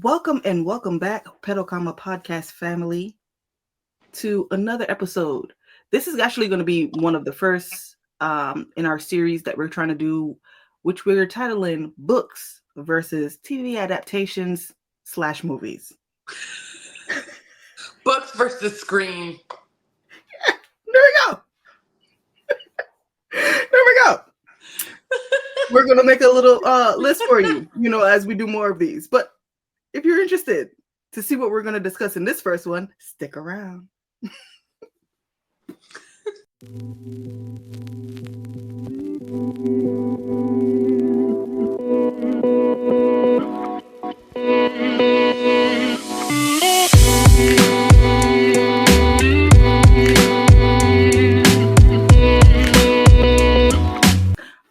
Welcome and welcome back, Pedokama Podcast family, to another episode. This is actually going to be one of the first in our series that we're trying to do, which we're titling Books versus TV Adaptations / Movies. Books versus screen. There we go. There we go. We're going to make a little list for you, as we do more of these. But if you're interested to see what we're going to discuss in this first one, stick around.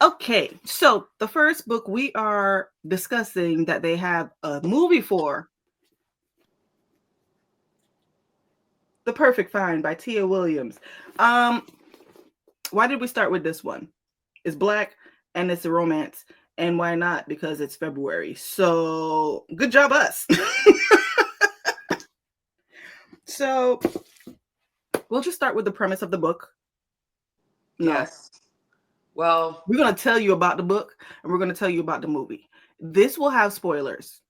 Okay, so the first book we are discussing that they have a movie for, The Perfect Find by Tia Williams. Why did we start with this one? It's Black and it's a romance. And why not? Because it's February. So good job us. So we'll just start with the premise of the book. No. Yes. Well, we're going to tell you about the book and we're going to tell you about the movie. This will have spoilers.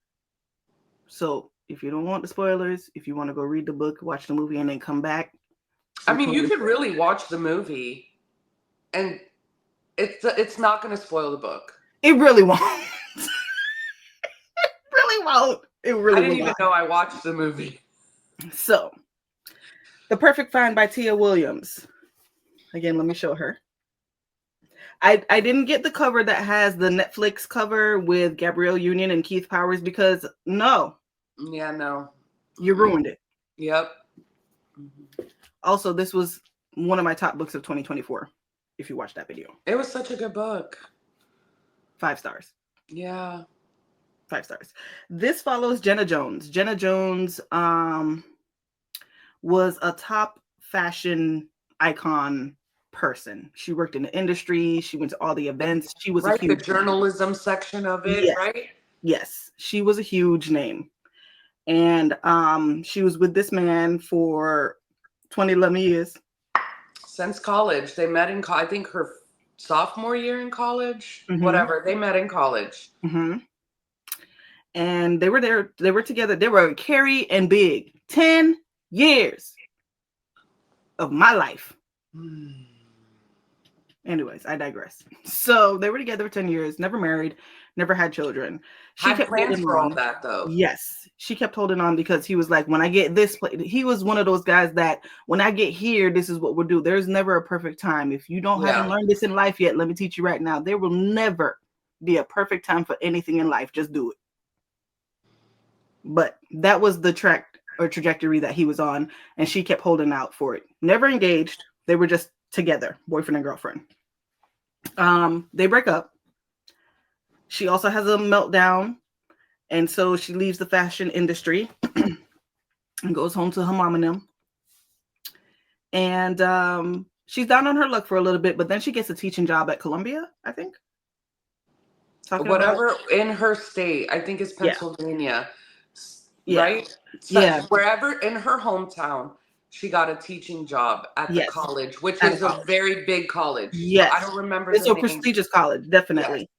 So if you don't want the spoilers, if you want to go read the book, watch the movie, and then come back. I mean, you could really watch the movie and it's not going to spoil the book. It really won't. It really won't. It really I didn't even know I watched the movie. So, The Perfect Find by Tia Williams. Again, let me show her. I didn't get the cover that has the Netflix cover with Gabrielle Union and Keith Powers because no. Yeah, no. You ruined it. Yep. Also, this was one of my top books of 2024, if you watched that video. It was such a good book. 5 stars. Yeah. 5 stars. This follows Jenna Jones. Jenna Jones was a top fashion icon person. She worked in the industry. She went to all the events. She was the journalism section of it, yes. Right? Yes. She was a huge name. And she was with this man for 11 years. Since college. They met in I think her sophomore year in college. Mm-hmm. Whatever. They met in college. Mm-hmm. And they were there. They were together. They were Carrie and Big. 10 years of my life. Anyways, I digress. So they were together for 10 years, never married, never had children. She kept plans for all that, though. Yes. She kept holding on because he was like, when I get this place, he was one of those guys that when I get here, this is what we'll do. There's never a perfect time. If you haven't learned this in life yet, let me teach you right now. There will never be a perfect time for anything in life. Just do it. But that was the track or trajectory that he was on. And she kept holding out for it. Never engaged. They were just together, boyfriend and girlfriend. They break up. She also has a meltdown, and so she leaves the fashion industry and goes home to her mom and them. And she's down on her luck for a little bit, but then she gets a teaching job at Columbia, I think. Whatever in her state, I think it's Pennsylvania, right? So wherever in her hometown. She got a teaching job at the college, which is a very big college. Yes. I don't remember. It's a prestigious college, definitely.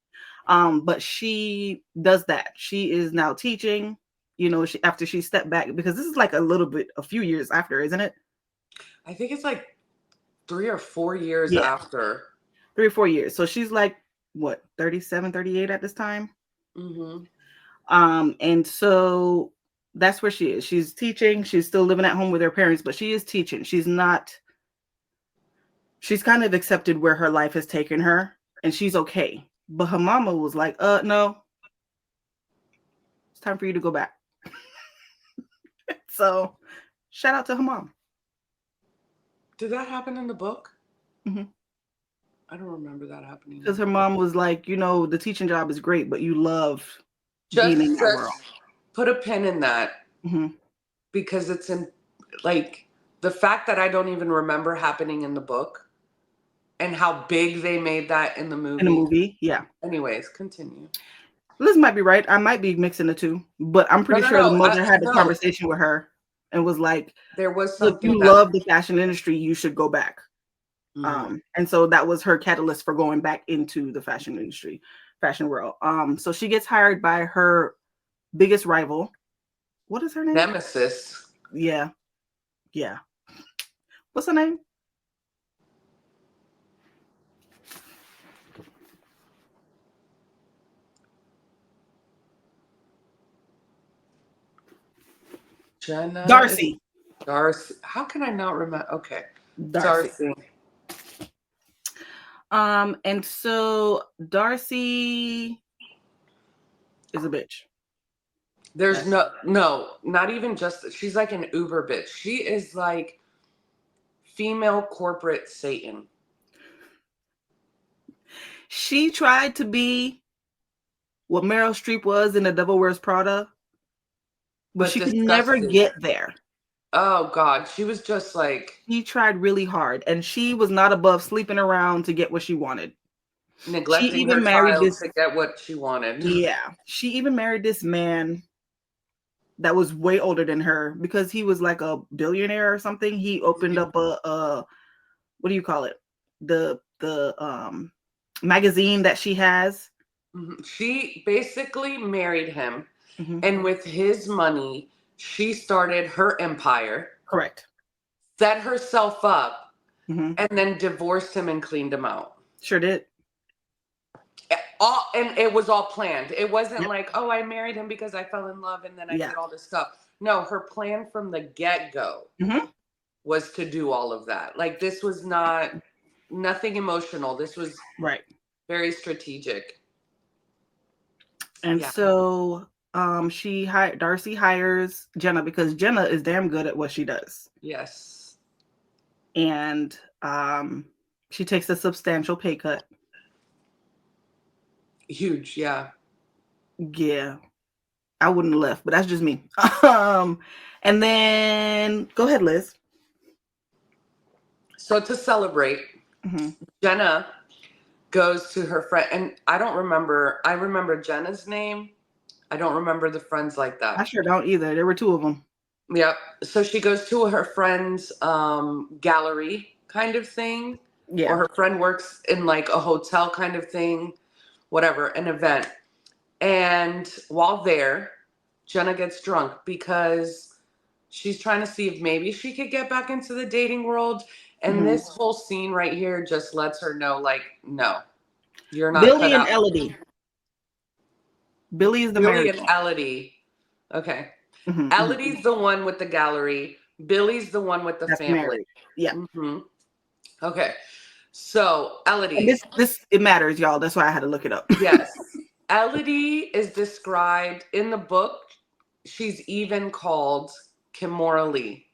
Yes. But she does that. She is now teaching, after she stepped back, because this is like a few years after, isn't it? I think it's like 3 or 4 years after. 3 or 4 years. So she's like, what, 37, 38 at this time? Mm-hmm. And so that's where she is. She's teaching. She's still living at home with her parents, but she is teaching. She's kind of accepted where her life has taken her, and she's okay. But her mama was like, no, it's time for you to go back. So shout out to her mom. Did that happen in the book? Mm-hmm. I don't remember that happening. Because her mom was like, the teaching job is great, but you love being in that world. Put a pin in that, because it's in the fact that I don't even remember happening in the book and how big they made that in the movie. In the movie, yeah. Anyways, continue. Liz might be right. I might be mixing the two, but I'm pretty sure the mother had a No. conversation with her and was like, there was "Look, something you that love the fashion industry. You should go back." And so that was her catalyst for going back into the fashion industry, fashion world. So she gets hired by her biggest rival. What is her name? nemesis. Yeah. What's her name? Jenna. Darcy. Darcy. How can I not remember? Okay. Darcy. And so Darcy is a bitch. There's not even just, she's like an Uber bitch. She is like female corporate Satan. She tried to be what Meryl Streep was in The Devil Wears Prada, but she could never get there. Oh God, she was just like, she tried really hard, and she was not above sleeping around to get what she wanted. Neglecting her child to get what she wanted. Yeah, she even married this man that was way older than her because he was like a billionaire or something. He opened up a what do you call it? The magazine that she has. She basically married him, and with his money, she started her empire. Correct. Set herself up, and then divorced him and cleaned him out. Sure did. And it was all planned. It wasn't like, oh, I married him because I fell in love and then I did all this stuff. No, her plan from the get-go was to do all of that. Like, this was nothing emotional. This was very strategic. And so Darcy hires Jenna because Jenna is damn good at what she does. Yes. And she takes a substantial pay cut. Huge, yeah. Yeah. I wouldn't have left, but that's just me. And then go ahead, Liz. So to celebrate, Jenna goes to her friend, and I remember Jenna's name. I don't remember the friends like that. I sure don't either. There were two of them. Yep. So she goes to her friend's gallery kind of thing. Yeah. Or her friend works in like a hotel kind of thing, whatever, an event. And while there, Jenna gets drunk because she's trying to see if maybe she could get back into the dating world. And this whole scene right here just lets her know, like, no, you're not. Billy and Elodie. Billy is the Billy and Elodie. Okay. Elodie's the one with the gallery. Billy's the one with the family. Married. Yeah. Okay. So Elodie. This it matters, y'all. That's why I had to look it up. Yes. Elodie is described in the book. She's even called Kimora Lee.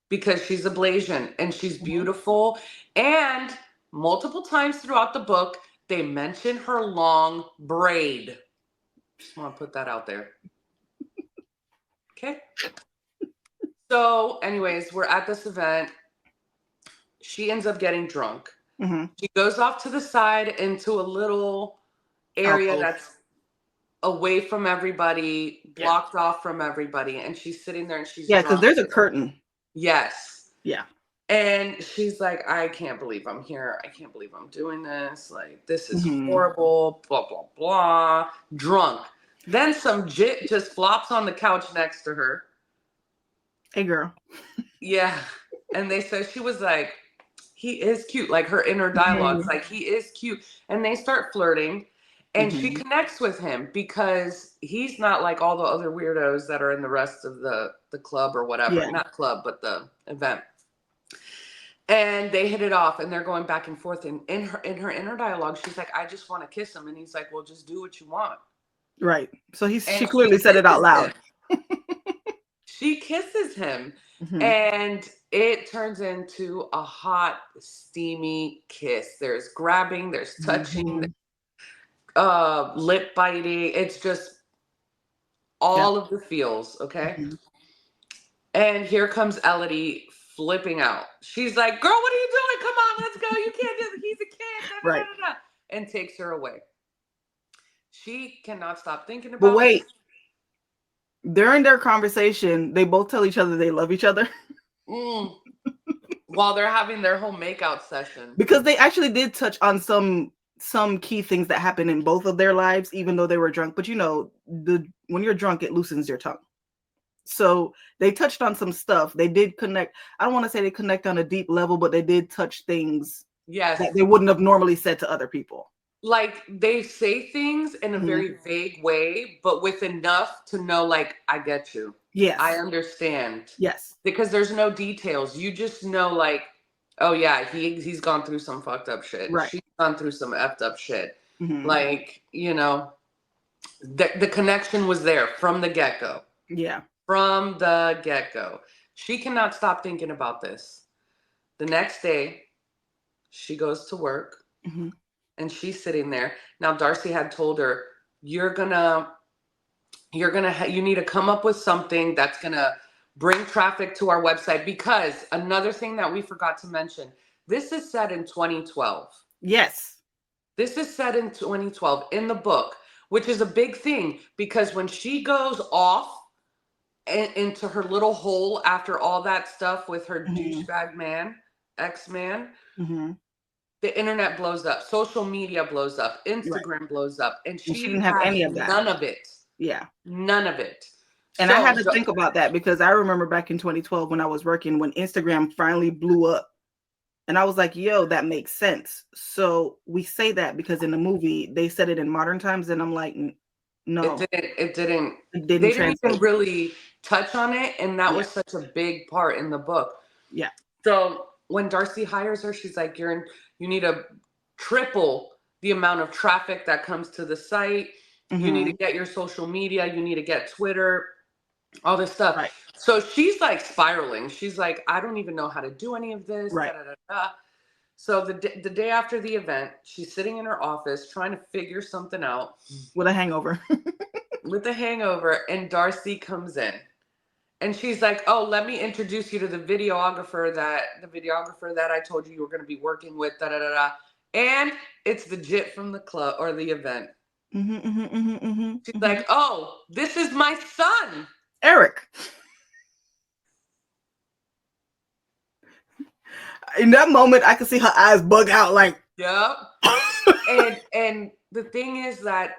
Because she's a Blasian and she's beautiful. And multiple times throughout the book, they mention her long braid. Just want to put that out there. Okay. So, anyways, we're at this event. She ends up getting drunk. She goes off to the side into a little area that's away from everybody, blocked off from everybody. And she's sitting there and she's drunk. Because there's a curtain. Yes. Yeah. And she's like, I can't believe I'm here. I can't believe I'm doing this. Like, this is horrible, blah, blah, blah. Drunk. Then some jit just flops on the couch next to her. Hey, girl. Yeah. And they said, she was like, he is cute. Like, her inner dialogue's like, he is cute. And they start flirting. And she connects with him because he's not like all the other weirdos that are in the rest of the club or whatever. Yeah. Not club, but the event. And they hit it off and they're going back and forth. And in her inner dialogue, she's like, I just want to kiss him. And he's like, well, just do what you want. Right. So she clearly said it out loud. She kisses him. And it turns into a hot, steamy kiss. There's grabbing, there's touching, lip biting. It's just all of the feels, okay? And here comes Elodie flipping out. She's like, girl, what are you doing? Come on, let's go. You can't do it. He's a kid. Da, da, da, da, da. And takes her away. She cannot stop thinking But about wait, this. during their conversation, they both tell each other they love each other. While they're having their whole makeout session. Because they actually did touch on some key things that happened in both of their lives, even though they were drunk. But when you're drunk, it loosens your tongue. So they touched on some stuff. They did connect. I don't want to say they connect on a deep level, but they did touch things that they wouldn't have normally said to other people. Like, they say things in a very vague way, but with enough to know, like, I get you. Yes. I understand. Yes. Because there's no details. You just know, like, oh yeah, he's gone through some fucked up shit. Right. She's gone through some effed up shit. Like, the connection was there from the get-go. Yeah. From the get-go. She cannot stop thinking about this. The next day, she goes to work. And she's sitting there. Now, Darcy had told her, you need to come up with something that's going to bring traffic to our website, because another thing that we forgot to mention, this is set in 2012. Yes. This is set in 2012 in the book, which is a big thing, because when she goes off into her little hole after all that stuff with her douchebag man, ex-man, the internet blows up, social media blows up, Instagram blows up, and she didn't have any of that. None of it. Yeah. None of it. And I had to think about that, because I remember back in 2012 when I was working, when Instagram finally blew up, and I was like, yo, that makes sense. So we say that because in the movie they said it in modern times, and I'm like, no. It didn't they didn't even really touch on it, and that was such a big part in the book. Yeah. So when Darcy hires her, she's like, you need to triple the amount of traffic that comes to the site. You need to get your social media. You need to get Twitter, all this stuff. Right. So she's like spiraling. She's like, I don't even know how to do any of this. Right. Da, da, da, da. So the day after the event, she's sitting in her office trying to figure something out. With a hangover. With a hangover, and Darcy comes in. And she's like, oh, let me introduce you to the videographer that I told you were going to be working with, da da da da. And it's the jit from the club or the event. She's like, oh, this is my son, Eric. In that moment, I could see her eyes bug out, like, yep. and the thing is that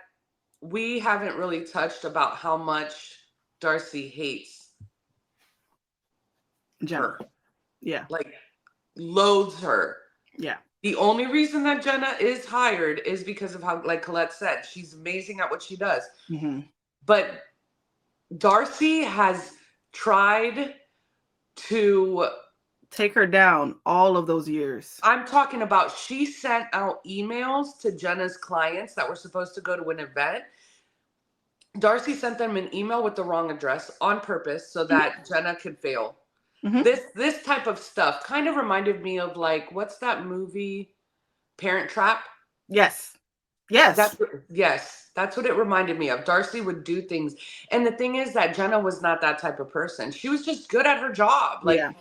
we haven't really touched about how much Darcy hates Jenna. her. Yeah. Like, loathes her. Yeah. The only reason that Jenna is hired is because of how, like Colette said, she's amazing at what she does. But Darcy has tried to take her down all of those years. I'm talking about, she sent out emails to Jenna's clients that were supposed to go to an event. Darcy sent them an email with the wrong address on purpose so that Jenna could fail. This type of stuff kind of reminded me of, like, what's that movie, Parent Trap? Yes. That's what it reminded me of. Darcy would do things. And the thing is that Jenna was not that type of person. She was just good at her job. Like, and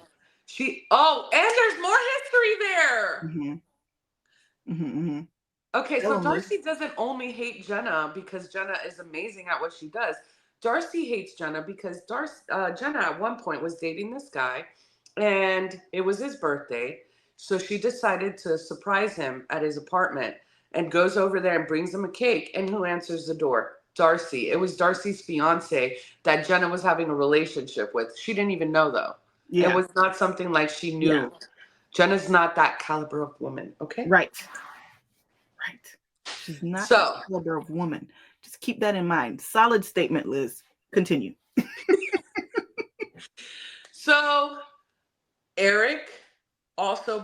there's more history there. Okay, so Darcy doesn't only hate Jenna because Jenna is amazing at what she does. Darcy hates Jenna because Jenna at one point was dating this guy, and it was his birthday. So she decided to surprise him at his apartment and goes over there and brings him a cake. And who answers the door? Darcy. It was Darcy's fiance that Jenna was having a relationship with. She didn't even know, though. Yeah. It was not something like she knew. Yeah. Jenna's not that caliber of woman, okay? Right. She's not that caliber of woman. Just keep that in mind. Solid statement, Liz. Continue. So, Eric also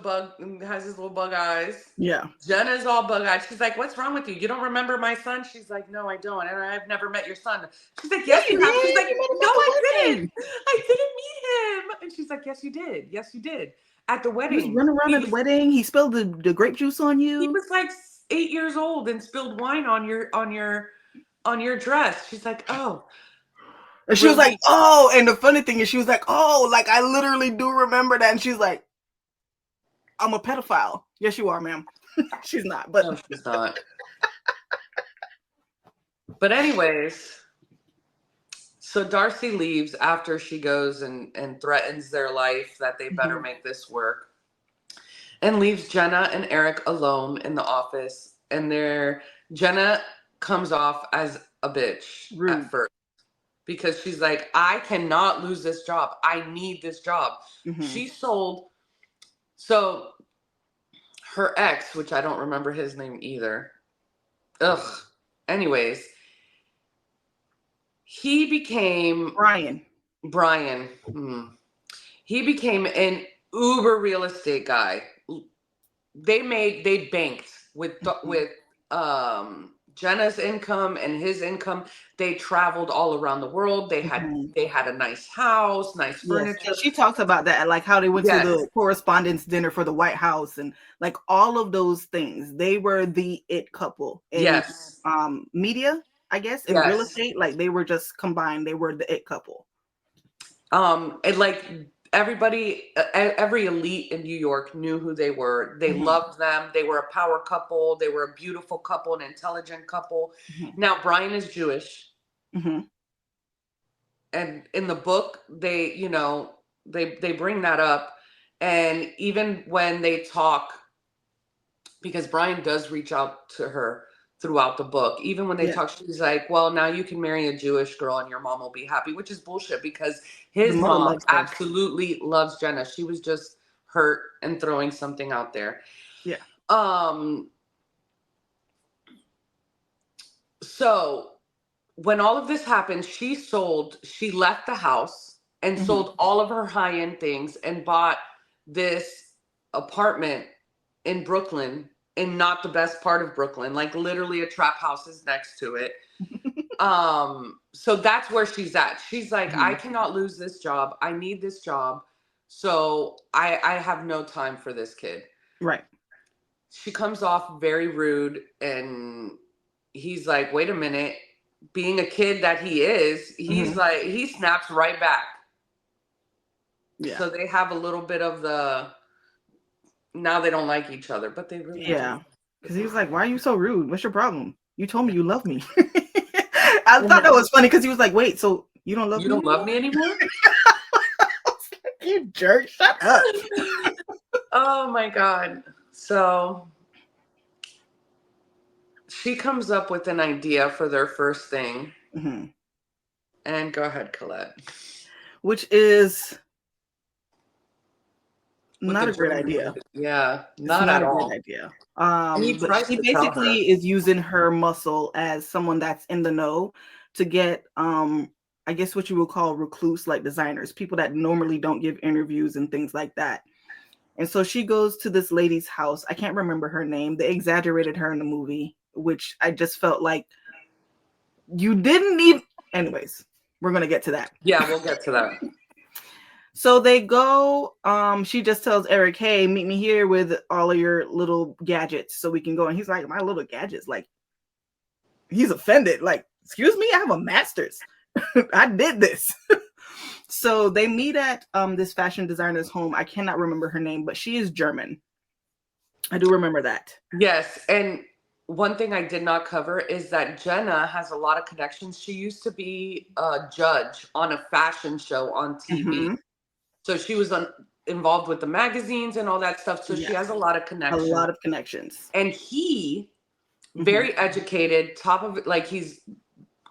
has his little bug eyes. Yeah. Jenna's all bug eyed. She's like, what's wrong with you? You don't remember my son? She's like, no, I don't. And I've never met your son. She's like, yes, you have. She's like, no, I didn't. I didn't meet him. And she's like, yes, you did. Yes, you did. At the wedding. He was running around at the wedding. He spilled the grape juice on you. He was like 8 years old and spilled wine on your dress. She's like, oh. And she was like, oh. And the funny thing is, she was like, oh, like, I literally do remember that. And she's like, I'm a pedophile. Yes, you are, ma'am. She's not, but no, she's not. But anyways, so Darcy leaves after she goes and threatens their life that they better Mm-hmm. make this work, and leaves Jenna and Eric alone in the office. And Jenna comes off as a bitch at Rude. first because she's like, I cannot lose this job. I need this job. Mm-hmm. She sold, so her ex, which I don't remember his name either. Ugh. Anyways, he became Brian. Brian. He became an uber real estate guy. They banked Mm-hmm. with Jenna's income and his income. They traveled all around the world. Mm-hmm. They had a nice house, nice Yes, furniture. and she talks about that, like how they went to Yes, the correspondence dinner for the White House, and like all of those things. They were the it couple in yes, media, I guess, in real yes. estate. Like they were just combined. They were the it couple. And like every elite in New York knew who they were. They Mm-hmm. loved them. They were a power couple. They were a beautiful couple, an intelligent couple. Mm-hmm. Now Brian is Jewish, Mm-hmm. and in the book they bring that up, and even when they talk, because Brian does reach out to her throughout the book. Even when they Yeah, talk, she's like, well, now you can marry a Jewish girl and your mom will be happy, which is bullshit because the his mother mom loves her. absolutely loves Jenna. She was just hurt and throwing something out there. Yeah. Um, so when all of this happened, she left the house and Mm-hmm. sold all of her high end things and bought this apartment in Brooklyn, in not the best part of Brooklyn, like literally a trap house is next to it. So that's where she's at. She's like, I Mm-hmm. cannot lose this job. I need this job. So I have no time for this kid. Right. She comes off very rude, and he's like, wait a minute. Being a kid that he is, he's Mm-hmm. like, he snaps right back. Yeah. So they have a little bit of now they don't like each other, but they really do. Yeah. Because he was like, "Why are you so rude? What's your problem? You told me you love me." I thought that And was funny because he was like, "Wait, so you don't love you me don't love anymore?" me anymore? You jerk! Shut up. Oh my God. So she comes up with an idea for their first thing. Mm-hmm. And go ahead, Colette. Which is With the not a great German idea. dude. Yeah, It's not not at a great all. idea. And he But tries she to tell her. basically is using her muscle as someone that's in the know to get, I guess what you would call recluse like designers, people that normally don't give interviews and things like that. And so she goes to this lady's house. I can't remember her name. They exaggerated her in the movie, which I just felt like you didn't need. Anyways, we're gonna get to that. Yeah, we'll get to that. So they go, she just tells Eric, hey, meet me here with all of your little gadgets so we can go. And he's like, my little gadgets? Like, he's offended. Like, excuse me, I have a master's. I did this. So they meet at this fashion designer's home. I cannot remember her name, but she is German. I do remember that. Yes, and one thing I did not cover is that Jenna has a lot of connections. She used to be a judge on a fashion show on TV. Mm-hmm. So she was involved with the magazines and all that stuff. So she Yes, has a lot of a connections. lot of connections. And he, Mm-hmm. very educated, top of it, like he's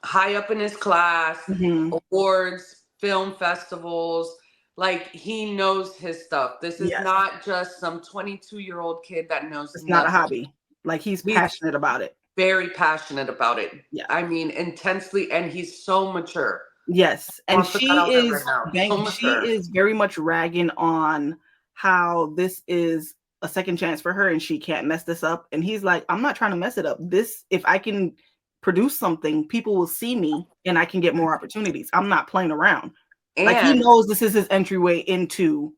high up in his class, Mm-hmm. awards, film festivals. Like he knows his stuff. This is Yes, not just some 22-year-old kid that knows it's not a nothing. hobby. Like he's He's passionate about it. very passionate about it. Yeah. I mean, intensely, and he's so mature. Yes, and I'll put that out there right now. So she mature. is very much ragging on how this is a second chance for her and she can't mess this up. And he's like, I'm not trying to mess it up. This, if I can produce something, people will see me and I can get more opportunities. I'm not playing around. Like he And knows this is his entryway into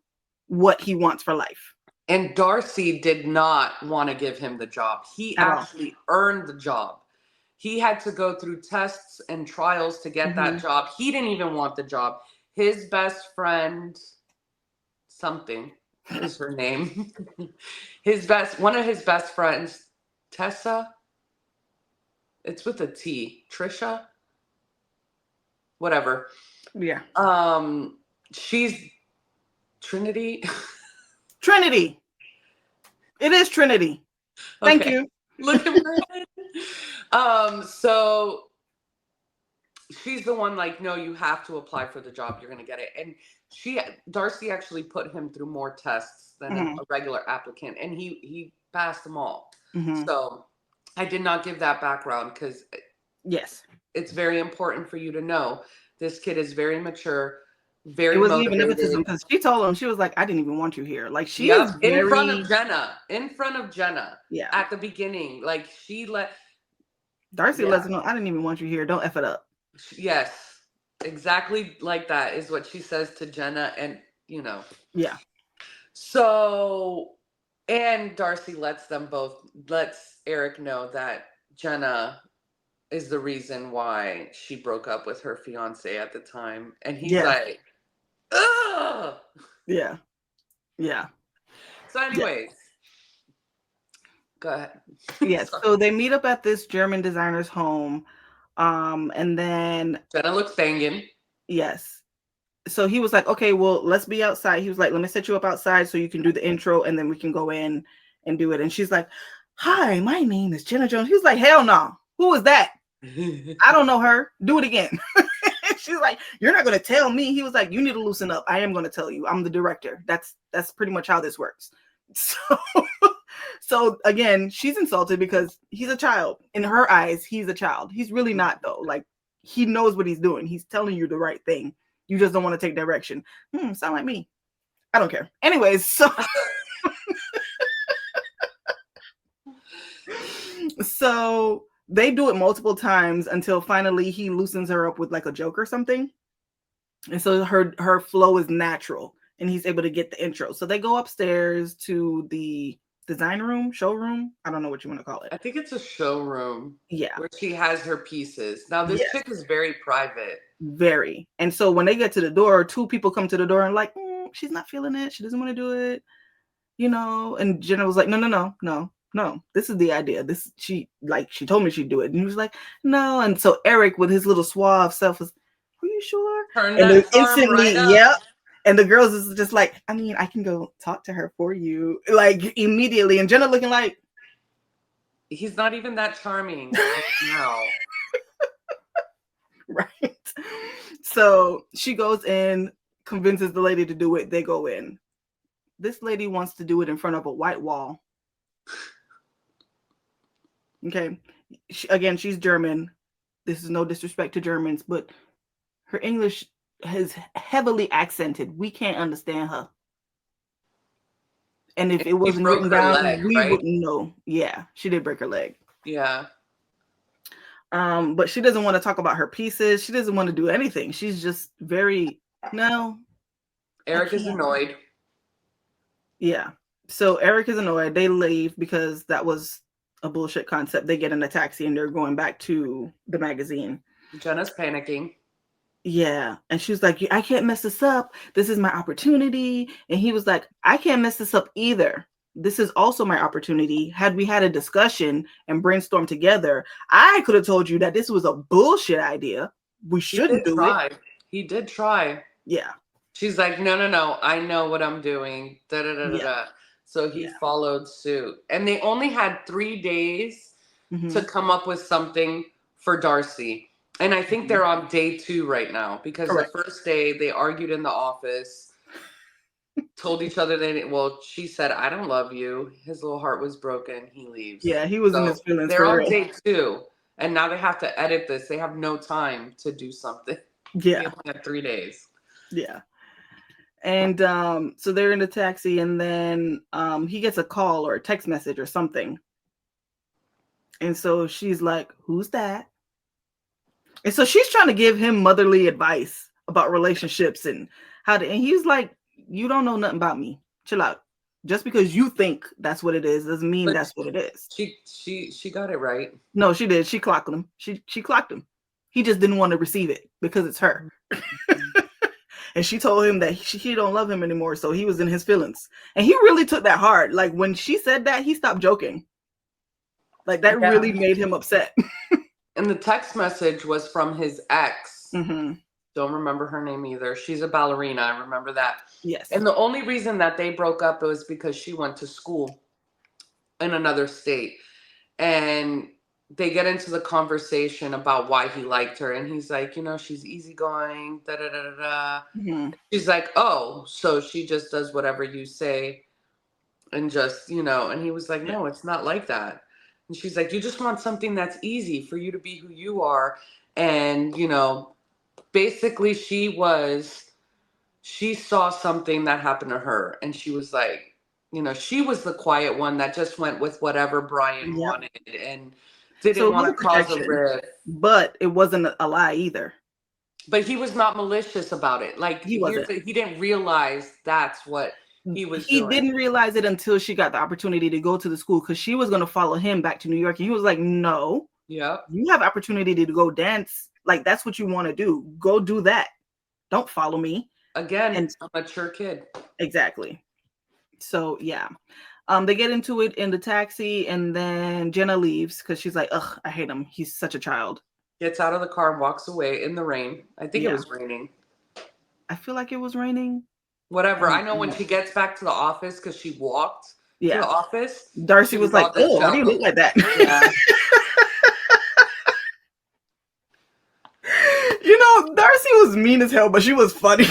what he wants for life and Darcy did not want to give him the job. He at all. actually earned the job. He had to go through tests and trials to get Mm-hmm. that job. He didn't even want the job. His best friend, something is her name. One of his best friends, Tessa. It's with a T. Trisha? Whatever. Yeah. She's Trinity. Trinity. It is Trinity. Thank Okay. you. Look at my head. So she's the one like, no, you have to apply for the job. You're going to get it. And Darcy actually put him through more tests than a regular applicant. And he passed them all. So I did not give that background because yes, it's very important for you to know this kid is very mature, very it wasn't motivated. even nepotism because she told him, she was like, I didn't even want you here. Like she Yep, is very... in front of Jenna. Yeah. At the beginning. Like she let Darcy lets him know, I didn't even want you here. Don't F it up. Yes. Exactly like that is what she says to Jenna, and Yeah. So, and Darcy lets Eric know that Jenna is the reason why she broke up with her fiance at the time. And he's like, ugh! Yeah. Yeah. So anyways, go ahead. Yes. So they meet up at this German designer's home. And then Jenna looks banging. Yes. So he was like, okay, well, let's be outside. He was like, let me set you up outside so you can do the intro and then we can go in and do it. And she's like, hi, my name is Jenna Jones. He was like, hell no. Who is that? I don't know her. Do it again. She's like, you're not going to tell me. He was like, you need to loosen up. I am going to tell you. I'm the director. That's pretty much how this works. So again, she's insulted because he's a child. In her eyes, he's a child. He's really not, though. Like, he knows what he's doing. He's telling you the right thing. You just don't want to take direction. Sound like me. I don't care. Anyways, so they do it multiple times until finally he loosens her up with like a joke or something. And so her flow is natural and he's able to get the intro. So they go upstairs to the design room, showroom. I don't know what you want to call it. I think it's a showroom. Yeah. Where she has her pieces. Now this chick is very private. Very. And so when they get to the door, two people come to the door and like, she's not feeling it. She doesn't want to do it. And Jenna was like, no. This is the idea. She told me she'd do it. And he was like, no. And so Eric with his little suave self was, are you sure? And then instantly, yep. And the girls is just like, I mean, I can go talk to her for you. Like immediately. And Jenna looking like, he's not even that charming right now. Right. So she goes in, convinces the lady to do it. They go in. This lady wants to do it in front of a white wall. Okay. She's German. This is no disrespect to Germans, but her English is heavily accented. We can't understand her. And if it wasn't written down, we wouldn't know. Yeah, she did break her leg. Yeah. But she doesn't want to talk about her pieces. She doesn't want to do anything. She's just no. Eric is annoyed. Yeah. So Eric is annoyed. They leave because that was a bullshit concept. They get in a taxi and they're going back to the magazine. Jenna's panicking. Yeah. And she was like, I can't mess this up. This is my opportunity. And he was like, I can't mess this up either. This is also my opportunity. Had we had a discussion and brainstormed together, I could have told you that this was a bullshit idea. We shouldn't do it. He did try. Yeah. She's like, no. I know what I'm doing. Da. So he followed suit. And they only had 3 days to come up with something for Darcy. And I think they're on day 2 right now because the first day they argued in the office, told each other she said, I don't love you. His little heart was broken. He leaves. Yeah, he was in his feelings. They're on day 2. And now they have to edit this. They have no time to do something. Yeah. They only had 3 days. Yeah. And so they're in the taxi and then he gets a call or a text message or something. And so she's like, who's that? And so she's trying to give him motherly advice about relationships and and he's like, you don't know nothing about me. Chill out. Just because you think that's what it is doesn't mean that's what it is. She got it right. No, she did. She clocked him. She clocked him. He just didn't want to receive it because it's her. And she told him that she don't love him anymore. So he was in his feelings. And he really took that hard. Like when she said that, he stopped joking. Like that really made him upset. And the text message was from his ex. Mm-hmm. Don't remember her name either. She's a ballerina. I remember that. Yes. And the only reason that they broke up was because she went to school in another state. And they get into the conversation about why he liked her. And he's like, she's easygoing, da da da da da. Mm-hmm. She's like, oh, so she just does whatever you say and just, and he was like, Yeah. no, it's not like that. And she's like, you just want something that's easy for you to be who you are. And, basically she saw something that happened to her and she was like, she was the quiet one that just went with whatever Brian Yep. wanted and So didn't it was want a to cause a projection, rift. but it wasn't a lie either. But he was not malicious about it. Like, He wasn't. he didn't realize that's what he was He doing. didn't realize it until she got the opportunity to go to the school because she was going to follow him back to New York. And he was like, no, Yep. you have opportunity to go dance. Like, that's what you want to do. Go do that. Don't follow me. Again, And a mature kid. exactly. So, yeah. They get into it in the taxi and then Jenna leaves because she's like, ugh, I hate him. He's such a child. Gets out of the car and walks away in the rain. I think it was raining. I feel like it was raining. Whatever. I know when she gets back to the office because she walked to the office. Darcy was like, oh, why do you look like that? Yeah. Darcy was mean as hell, but she was funny.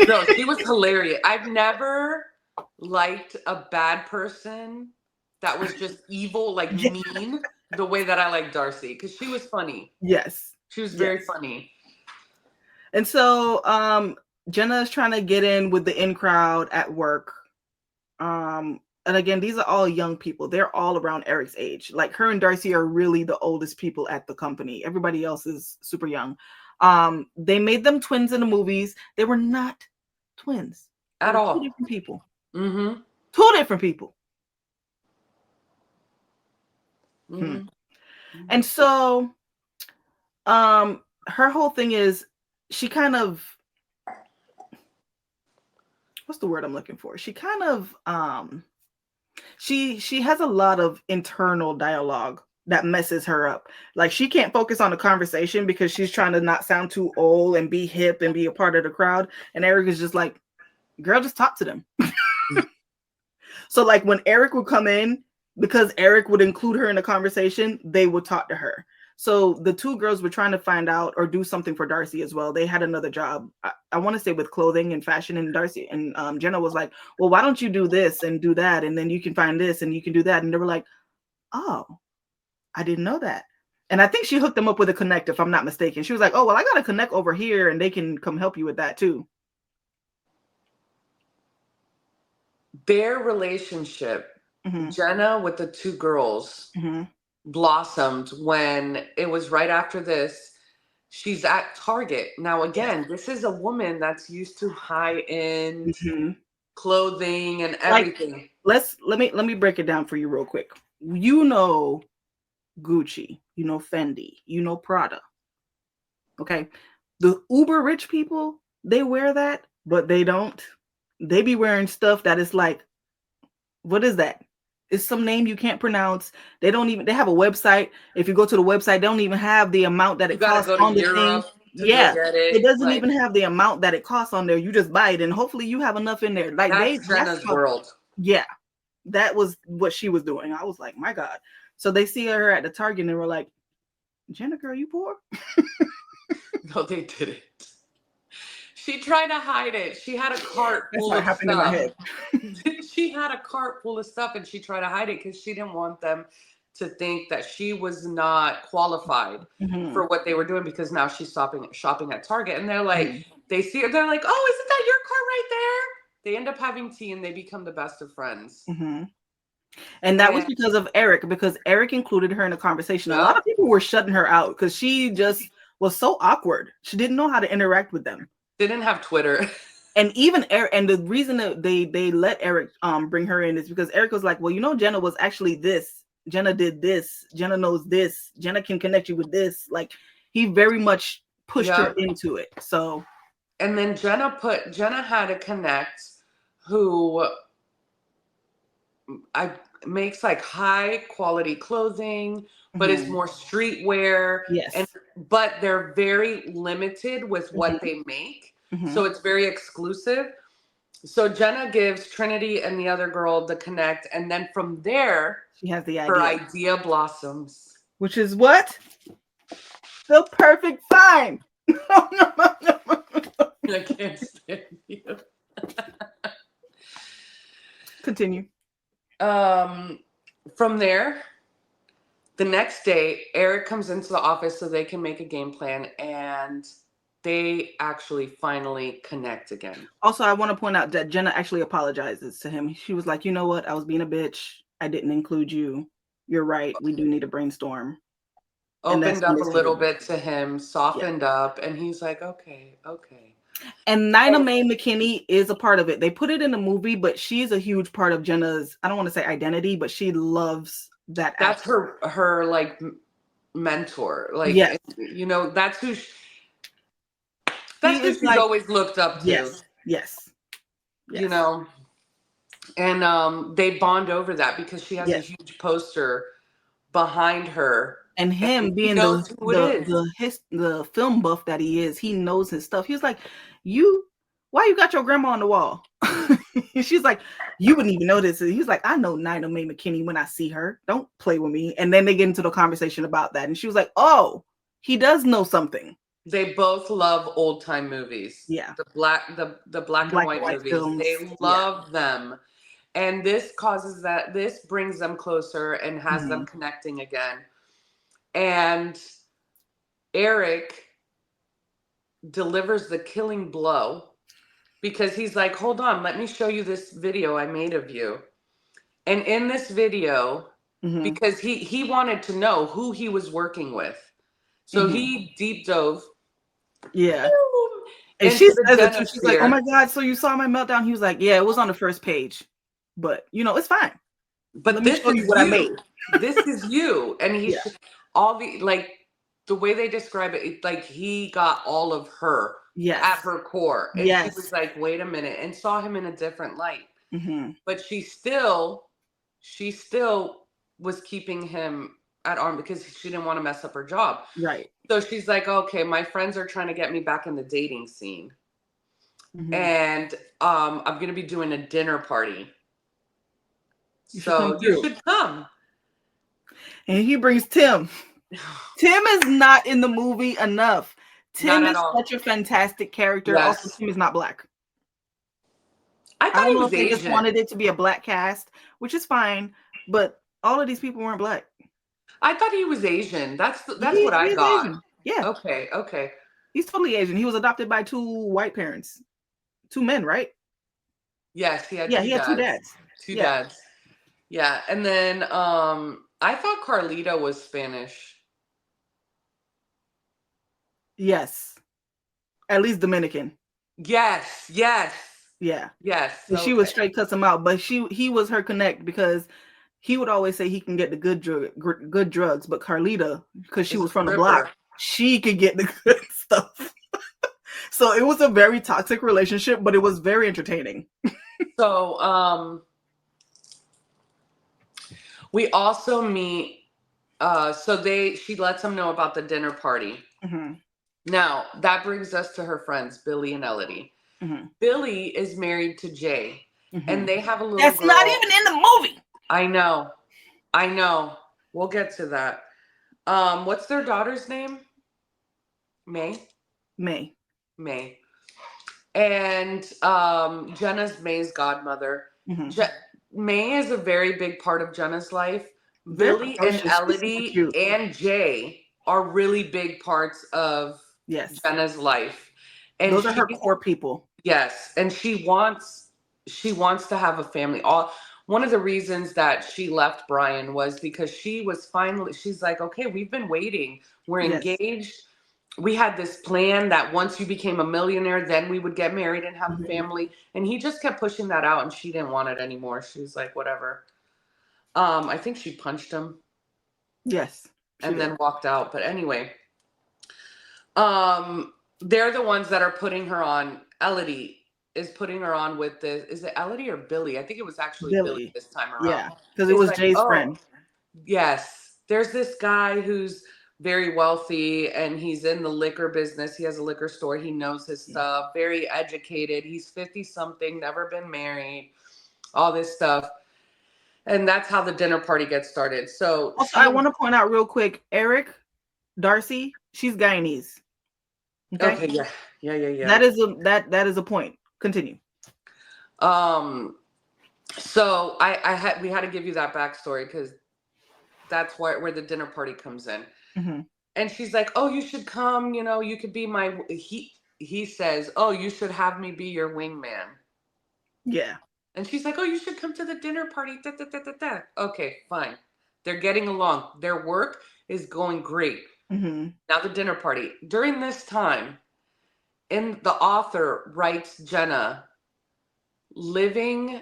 No, she was hilarious. I've never liked a bad person that was just evil, like mean, the way that I like Darcy, because she was funny. Yes. She was very funny. And so Jenna is trying to get in with the in crowd at work. And again, these are all young people. They're all around Eric's age. Like her and Darcy are really the oldest people at the company. Everybody else is super young. They made them twins in the movies. They were not twins at all. Two different people. Mm-hmm. Two different people. Mm-hmm. And so her whole thing is she kind of, what's the word I'm looking for? She kind of she has a lot of internal dialogue that messes her up. Like she can't focus on the conversation because she's trying to not sound too old and be hip and be a part of the crowd. And Eric is just like, girl, just talk to them. So like when Eric would come in, because Eric would include her in the conversation, they would talk to her. So the two girls were trying to find out or do something for Darcy as well. They had another job. I want to say with clothing and fashion, and Darcy and Jenna was like, well, why don't you do this and do that? And then you can find this and you can do that. And they were like, oh, I didn't know that. And I think she hooked them up with a connect, if I'm not mistaken. She was like, oh, well, I got to connect over here and they can come help you with that too. Their relationship, Jenna with the two girls, blossomed when it was right after this. She's at Target. Now, again, this is a woman that's used to high-end clothing and everything. Like, let me break it down for you real quick. You know Gucci, you know Fendi, you know Prada. Okay. The uber rich people, they wear that, but they don't. They be wearing stuff that is like, what is that? It's some name you can't pronounce. They have a website. If you go to the website, they don't even have the amount that it costs on the thing. Yeah, it doesn't even have the amount that it costs on there. You just buy it, and hopefully you have enough in there. Like that's Jenna's world. Yeah, that was what she was doing. I was like, my God. So they see her at the Target, and they were like, Jenna, girl, you poor? No, they didn't. She tried to hide it. She had a cart full of stuff. In my head. She had a cart full of stuff and she tried to hide it because she didn't want them to think that she was not qualified for what they were doing, because now she's shopping at Target. And they're like, they see her, they're like, oh, isn't that your cart right there? They end up having tea and they become the best of friends. And that was because of Eric, because Eric included her in the conversation. A lot of people were shutting her out because she just was so awkward. She didn't know how to interact with them. They didn't have Twitter. And even Eric, and the reason that they let Eric bring her in is because Eric was like, well, Jenna was actually this. Jenna did this. Jenna knows this. Jenna can connect you with this. Like he very much pushed her into it. So, and then Jenna had a connect who I makes like high quality clothing, but it's Mhm. more streetwear. And Yes. but they're very limited with what Mhm. they make. So Mhm. it's very exclusive. So Jenna gives Trinity and the other girl the connect, and then from there, She has the her idea, idea blossoms. which is what? The perfect sign. I can't stand you. Continue. From there, the next day, Eric comes into the office so they can make a game plan, and they actually finally connect again. Also, I want to point out that Jenna actually apologizes to him. She was like, "You know what? I was being a bitch. I didn't include you. You're right. We do need to brainstorm." And that's Opened when up they a started little working. bit to him, Yeah. softened up, and he's like, okay, okay. And Nina Mae McKinney is a part of it. They put it in the movie, but she's a huge part of Jenna's, I don't want to say identity, but she loves that That's actor. her like mentor. Like, Yes. you know, She that's who is she's like, always looked up to, yes, yes, you yes, know. And they bond over that because she has a yes. huge poster behind her, And and him he being knows who it is. the film buff that he is, he knows his stuff. He was like, "You, why you got your grandma on the wall?" She's like, "You wouldn't even know this." He's like, "I know Nina Mae McKinney when I see her. Don't play with me." And then they get into the conversation about that, and she was like, "Oh, he does know something." They both love old time movies. Yeah, The black and black and white white movies. films. They Yeah. love them. And this brings them closer and has them Mm-hmm. connecting again. And Eric delivers the killing blow because he's like, hold on, let me show you this video I made of you. And in this video, Mm-hmm. because he wanted to know who he was working with. So Mm-hmm. he deep dove Yeah. And she into the says it too. She's like, "Oh my Genosphere. God, so you saw my meltdown?" He was like, "Yeah, it was on the first page, but it's fine. Let But me this show you is what I made." you. This is you. And Yeah. all the like the way they describe it, like he got all of her at Yes. her core. And she was Yes. like, wait a minute, and saw him in a different light. Mm-hmm. But she still was keeping him at arm because she didn't want to mess up her job. Right. So she's like, okay, my friends are trying to get me back in the dating scene. Mm-hmm. And I'm gonna be doing a dinner party. You should come So you through. should come. And he brings Tim. Tim is not in the movie enough. Not Tim at is all. such a fantastic character. Also, Yes. Tim is not black. I I thought don't he know was if they just Asian. wanted it to be a black cast, which is fine, but all of these people weren't black. I thought he was Asian. That's He, what I he is got. Asian. Yeah, Okay, okay. he's totally Asian. He was adopted by two white parents, two men, right? Yes, he had Yeah, two he had two dads. dads. Two Yeah. dads. Yeah, and then I thought Carlita was Spanish. Yes. At least Dominican. Yes, yes. Yeah. Yes. And she would Okay. straight cuss him out, but he was her connect because he would always say he can get the good drugs, but Carlita, because she Is a was from the block, stripper. she could get the good stuff. So it was a very toxic relationship, but it was very entertaining. So we also meet she lets him know about the dinner party. Mm-hmm. Now that brings us to her friends, Billy and Elodie. Mm-hmm. Billy is married to Jay, Mm-hmm. and they have a little That's not girl. even in the movie. I know. I know. We'll get to that. What's their daughter's name? May? May. May. And Jenna's May's godmother. Mm-hmm. May is a very big part of Jenna's life. Very Billy and precocious. She's super Elodie cute. and Jay are really big parts of Yes. Jenna's life. And Those are her core people. yes, and she wants to have a family. One of the reasons that she left Brian was because she's like, okay, we've been waiting. We're Yes. engaged. We had this plan that once you became a millionaire, then we would get married and have a Mm-hmm. family. And he just kept pushing that out, and she didn't want it anymore. She was like, whatever. I think she punched him Yes, she and did. then walked out. But anyway, they're the ones that are putting her on. Elodie is putting her on with this. Is it Elodie or Billy? I think it was actually Billy Billy. this time around. Yeah, because it It's was like, Jay's oh, friend. yes, there's this guy who's very wealthy and he's in the liquor business. He has a liquor store. He knows his stuff, very educated. He's 50 something, never been married, all this stuff. And that's how the dinner party gets started. So Also, I want to point out real quick, Eric, Darcy, she's Guyanese. Okay. Okay, yeah. That is a point. Continue. So we had to give you that backstory because that's where the dinner party comes in. Mm-hmm. And she's like, "Oh, you should come. You know, you could be my." He says, "Oh, you should have me be your wingman." Yeah. And she's like, "Oh, you should come to the dinner party." Da, da, da, da, da. Okay, fine. They're getting along. Their work is going great. Mm-hmm. Now the dinner party. During this time, the author writes Jenna living.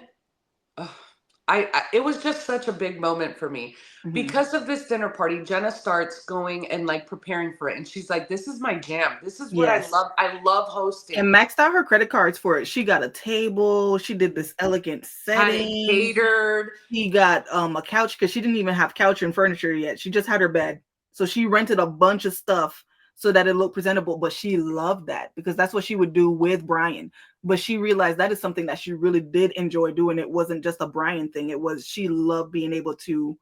It was just such a big moment for me. Mm-hmm. Because of this dinner party, Jenna starts going and like preparing for it. And she's like, this is my jam. This is what I love. I love hosting. And maxed out her credit cards for it. She got a table. She did this elegant setting. Had it catered. She got a couch because she didn't even have couch and furniture yet. She just had her bed. So she rented a bunch of stuff so that it looked presentable. But she loved that because that's what she would do with Brian. But she realized that is something that she really did enjoy doing. It wasn't just a Brian thing. It was, she loved being able to,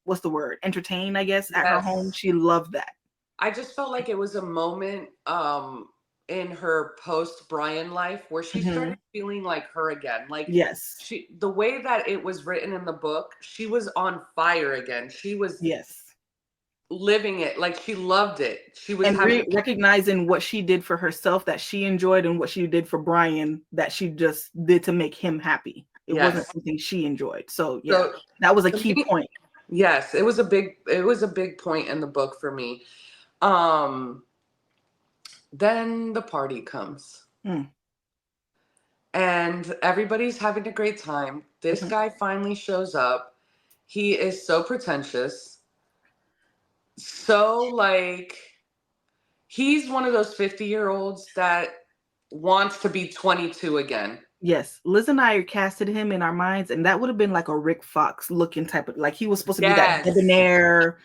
what's the word? Entertain, I guess, at her home. She loved that. I just felt like it was a moment in her post Brian life where she started feeling like her again. Like, yes, the way that it was written in the book, she was on fire again. She was living it, like she loved it. She was recognizing what she did for herself that she enjoyed and what she did for Brian that she just did to make him happy. It wasn't something she enjoyed. So that was a key point. Yes, it was a big point in the book for me. Then the party comes. And everybody's having a great time. This guy finally shows up. He is so pretentious. So like, he's one of those 50-year-olds that wants to be 22 again. Yes, Liz and I casted him in our minds, and that would have been like a Rick Fox looking type of, like he was supposed to be that debonair,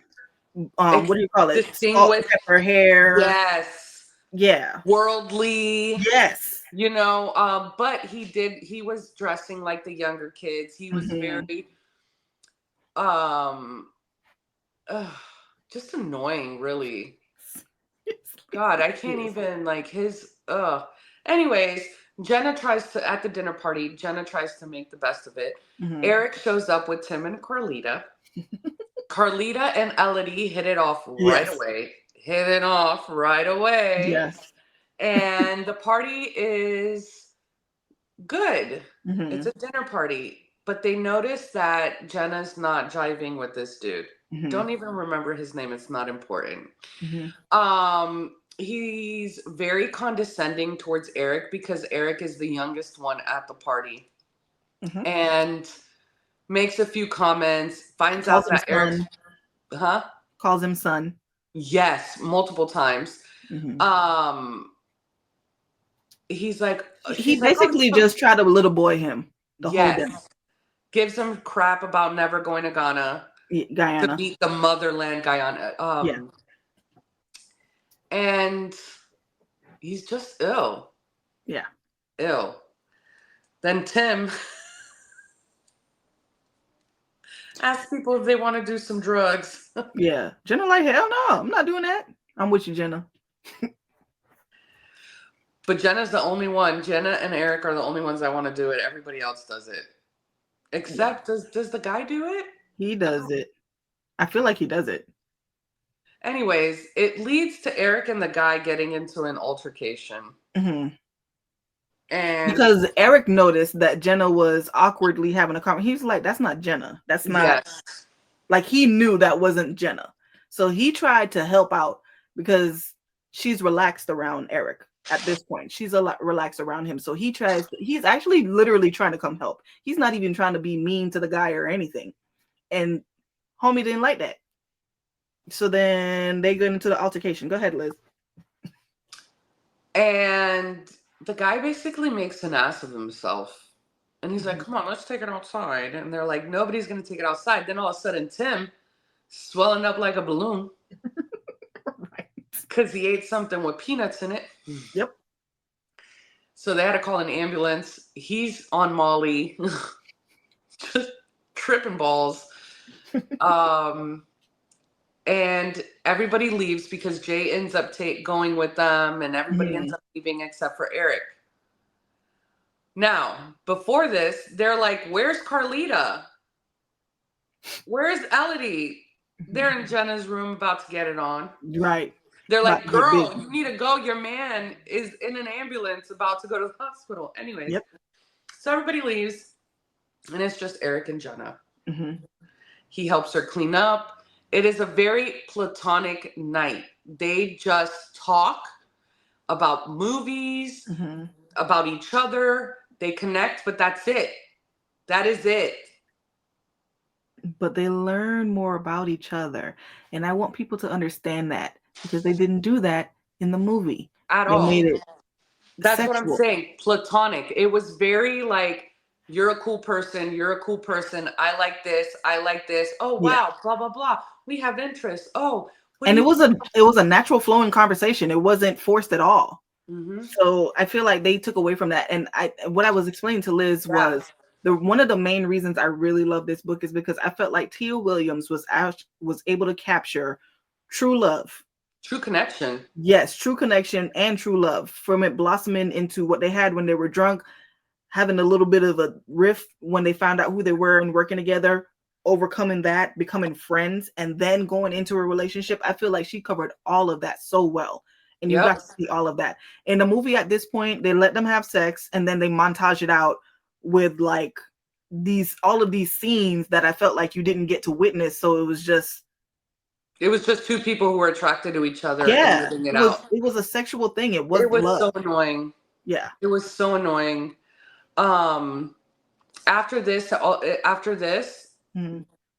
what do you call it? Salt and pepper hair. Yes. Yeah. Worldly. Yes. You know, but he was dressing like the younger kids. He was very just annoying, really. God, I can't even, like, his anyways, at the dinner party, Jenna tries to make the best of it. Eric shows up with Tim and Carlita. Carlita and Elodie hit it off right away. Yes. And the party is good. It's a dinner party. But they notice that Jenna's not jiving with this dude. Don't even remember his name. It's not important. He's very condescending towards Eric because Eric is the youngest one at the party. And makes a few comments, finds out that Eric calls him son. Yes, multiple times. He's like, he basically just tried to little boy him the whole day. Gives him crap about never going to Guyana to meet the motherland, Guyana. And he's just ill. Yeah. Ill. Then Tim asks people if they want to do some drugs. Yeah. Jenna like, hell no, I'm not doing that. I'm with you, Jenna. But Jenna's the only one. Jenna and Eric are the only ones that want to do it. Everybody else does it. Except, does the guy do it? He does it. I feel like he does it. Anyways, it leads to Eric and the guy getting into an altercation. And because Eric noticed that Jenna was awkwardly having a conversation. He's like, that's not Jenna. That's not. Like, he knew that wasn't Jenna. So he tried to help out because she's relaxed around Eric at this point. She's a lot relaxed around him. So he's actually literally trying to come help. He's not even trying to be mean to the guy or anything. And homie didn't like that. So then they get into the altercation. Go ahead, Liz. And the guy basically makes an ass of himself. And he's like, come on, let's take it outside. And they're like, nobody's going to take it outside. Then all of a sudden, Tim swelling up like a balloon. Right. Because he ate something with peanuts in it. Yep. So they had to call an ambulance. He's on Molly, just tripping balls. And everybody leaves because Jay ends up going with them, and everybody ends up leaving except for Eric. Now, before this, they're like, where's Carlita? Where's Elodie? They're in Jenna's room about to get it on. Right. They're like, girl, you need to go. Your man is in an ambulance about to go to the hospital. Anyways, yep. So everybody leaves, and it's just Eric and Jenna. Mm-hmm. He helps her clean up. It is a very platonic night. They just talk about movies, about each other. They connect, but that's it. That is it. But they learn more about each other. And I want people to understand that, because they didn't do that in the movie. At they all. Made it That's sexual. what I'm saying. Platonic. It was very like, you're a cool person. You're a cool person. I like this. I like this. Oh, wow. Blah, blah, blah. We have interests. Oh. And it was a natural flowing conversation. It wasn't forced at all. So I feel like they took away from that. And what I was explaining to Liz was one of the main reasons I really love this book is because I felt like Tia Williams was able to capture true love. True connection. Yes, true connection and true love, from it blossoming into what they had when they were drunk, having a little bit of a rift when they found out who they were and working together, overcoming that, becoming friends, and then going into a relationship. I feel like she covered all of that so well. And you got to see all of that. In the movie at this point, they let them have sex and then they montage it out with like all of these scenes that I felt like you didn't get to witness. So it was just two people who were attracted to each other and living it out. It was a sexual thing. It was love. So annoying. Yeah. It was so annoying. After this,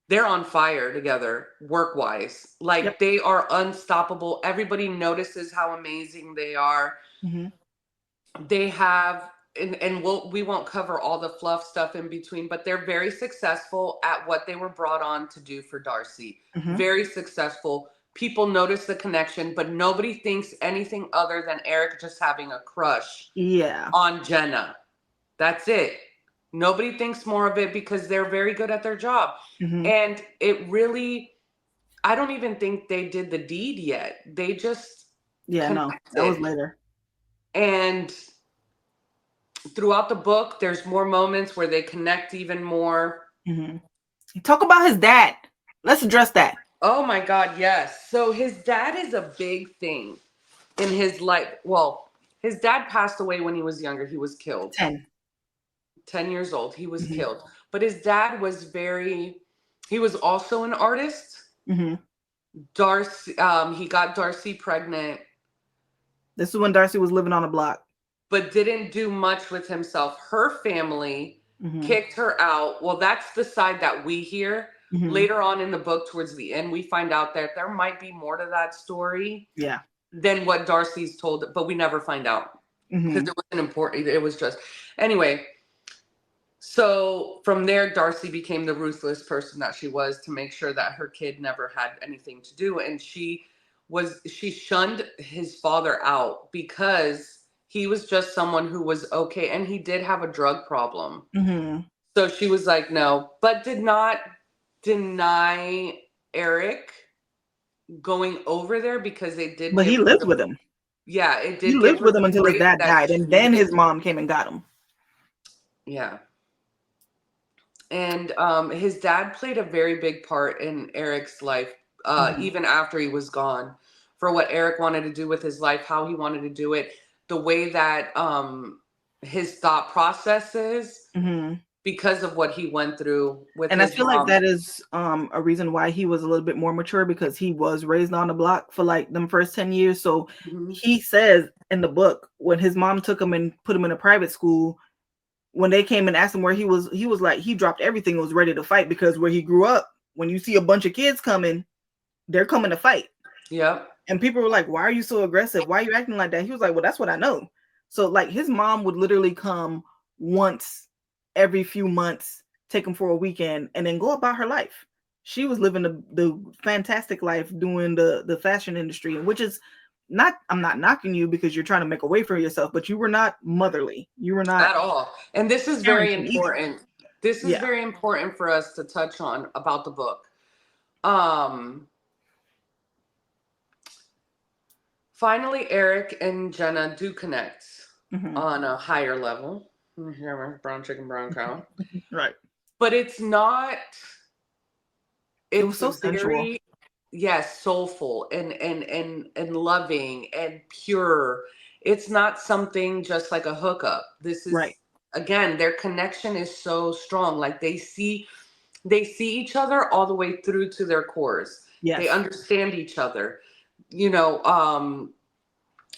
they're on fire together, work-wise. Like, they are unstoppable. Everybody notices how amazing they are. They have, and we won't cover all the fluff stuff in between, but they're very successful at what they were brought on to do for Darcy. Very successful. People notice the connection, but nobody thinks anything other than Eric just having a crush on Jenna. That's it. Nobody thinks more of it because they're very good at their job. And it really, I don't even think they did the deed yet. They just that was later. And throughout the book, there's more moments where they connect even more. Talk about his dad. Let's address that. Oh my God, yes. So his dad is a big thing in his life. Well, his dad passed away when he was younger. He was killed. 10 years old. He was killed. But his dad was he was also an artist. Darcy, he got Darcy pregnant. This is when Darcy was living on a block. But didn't do much with himself. Her family kicked her out. Well, that's the side that we hear. Later on in the book, towards the end, we find out that there might be more to that story than what Darcy's told, but we never find out. Because it wasn't important. It was just... Anyway... So from there, Darcy became the ruthless person that she was to make sure that her kid never had anything to do. And she shunned his father out because he was just someone who was okay. And he did have a drug problem. So she was like, no, but did not deny Eric going over there because they did. But he lived with him. Yeah, it did. He lived with him until his dad died. And then his mom came and got him. Yeah. And his dad played a very big part in Eric's life, even after he was gone, for what Eric wanted to do with his life, how he wanted to do it, the way that his thought processes, because of what he went through with his mom. And I feel like that is a reason why he was a little bit more mature, because he was raised on the block for like them first 10 years. So he says in the book, when his mom took him and put him in a private school, when they came and asked him where he was like, he dropped everything and was ready to fight, because where he grew up, when you see a bunch of kids coming, they're coming to fight. Yep. And people were like, why are you so aggressive? Why are you acting like that? He was like, well, that's what I know. So like his mom would literally come once every few months, take him for a weekend, and then go about her life. She was living the fantastic life doing the fashion industry, which is not, I'm not knocking you because you're trying to make a way for yourself, but you were not motherly. You were not at all. And this is very parenting either. important. This is Yeah. very important for us to touch on about the book. Um, Finally, Eric and Jenna do connect Mm-hmm. on a higher level. Brown chicken, brown cow. Right. But it's not, It was it's so sensual. very, yes, soulful and loving and pure. It's not something just like a hookup. This Right. is, again, their connection is so strong. Like they see each other all the way through to their cores. They Yes. understand each other. You know,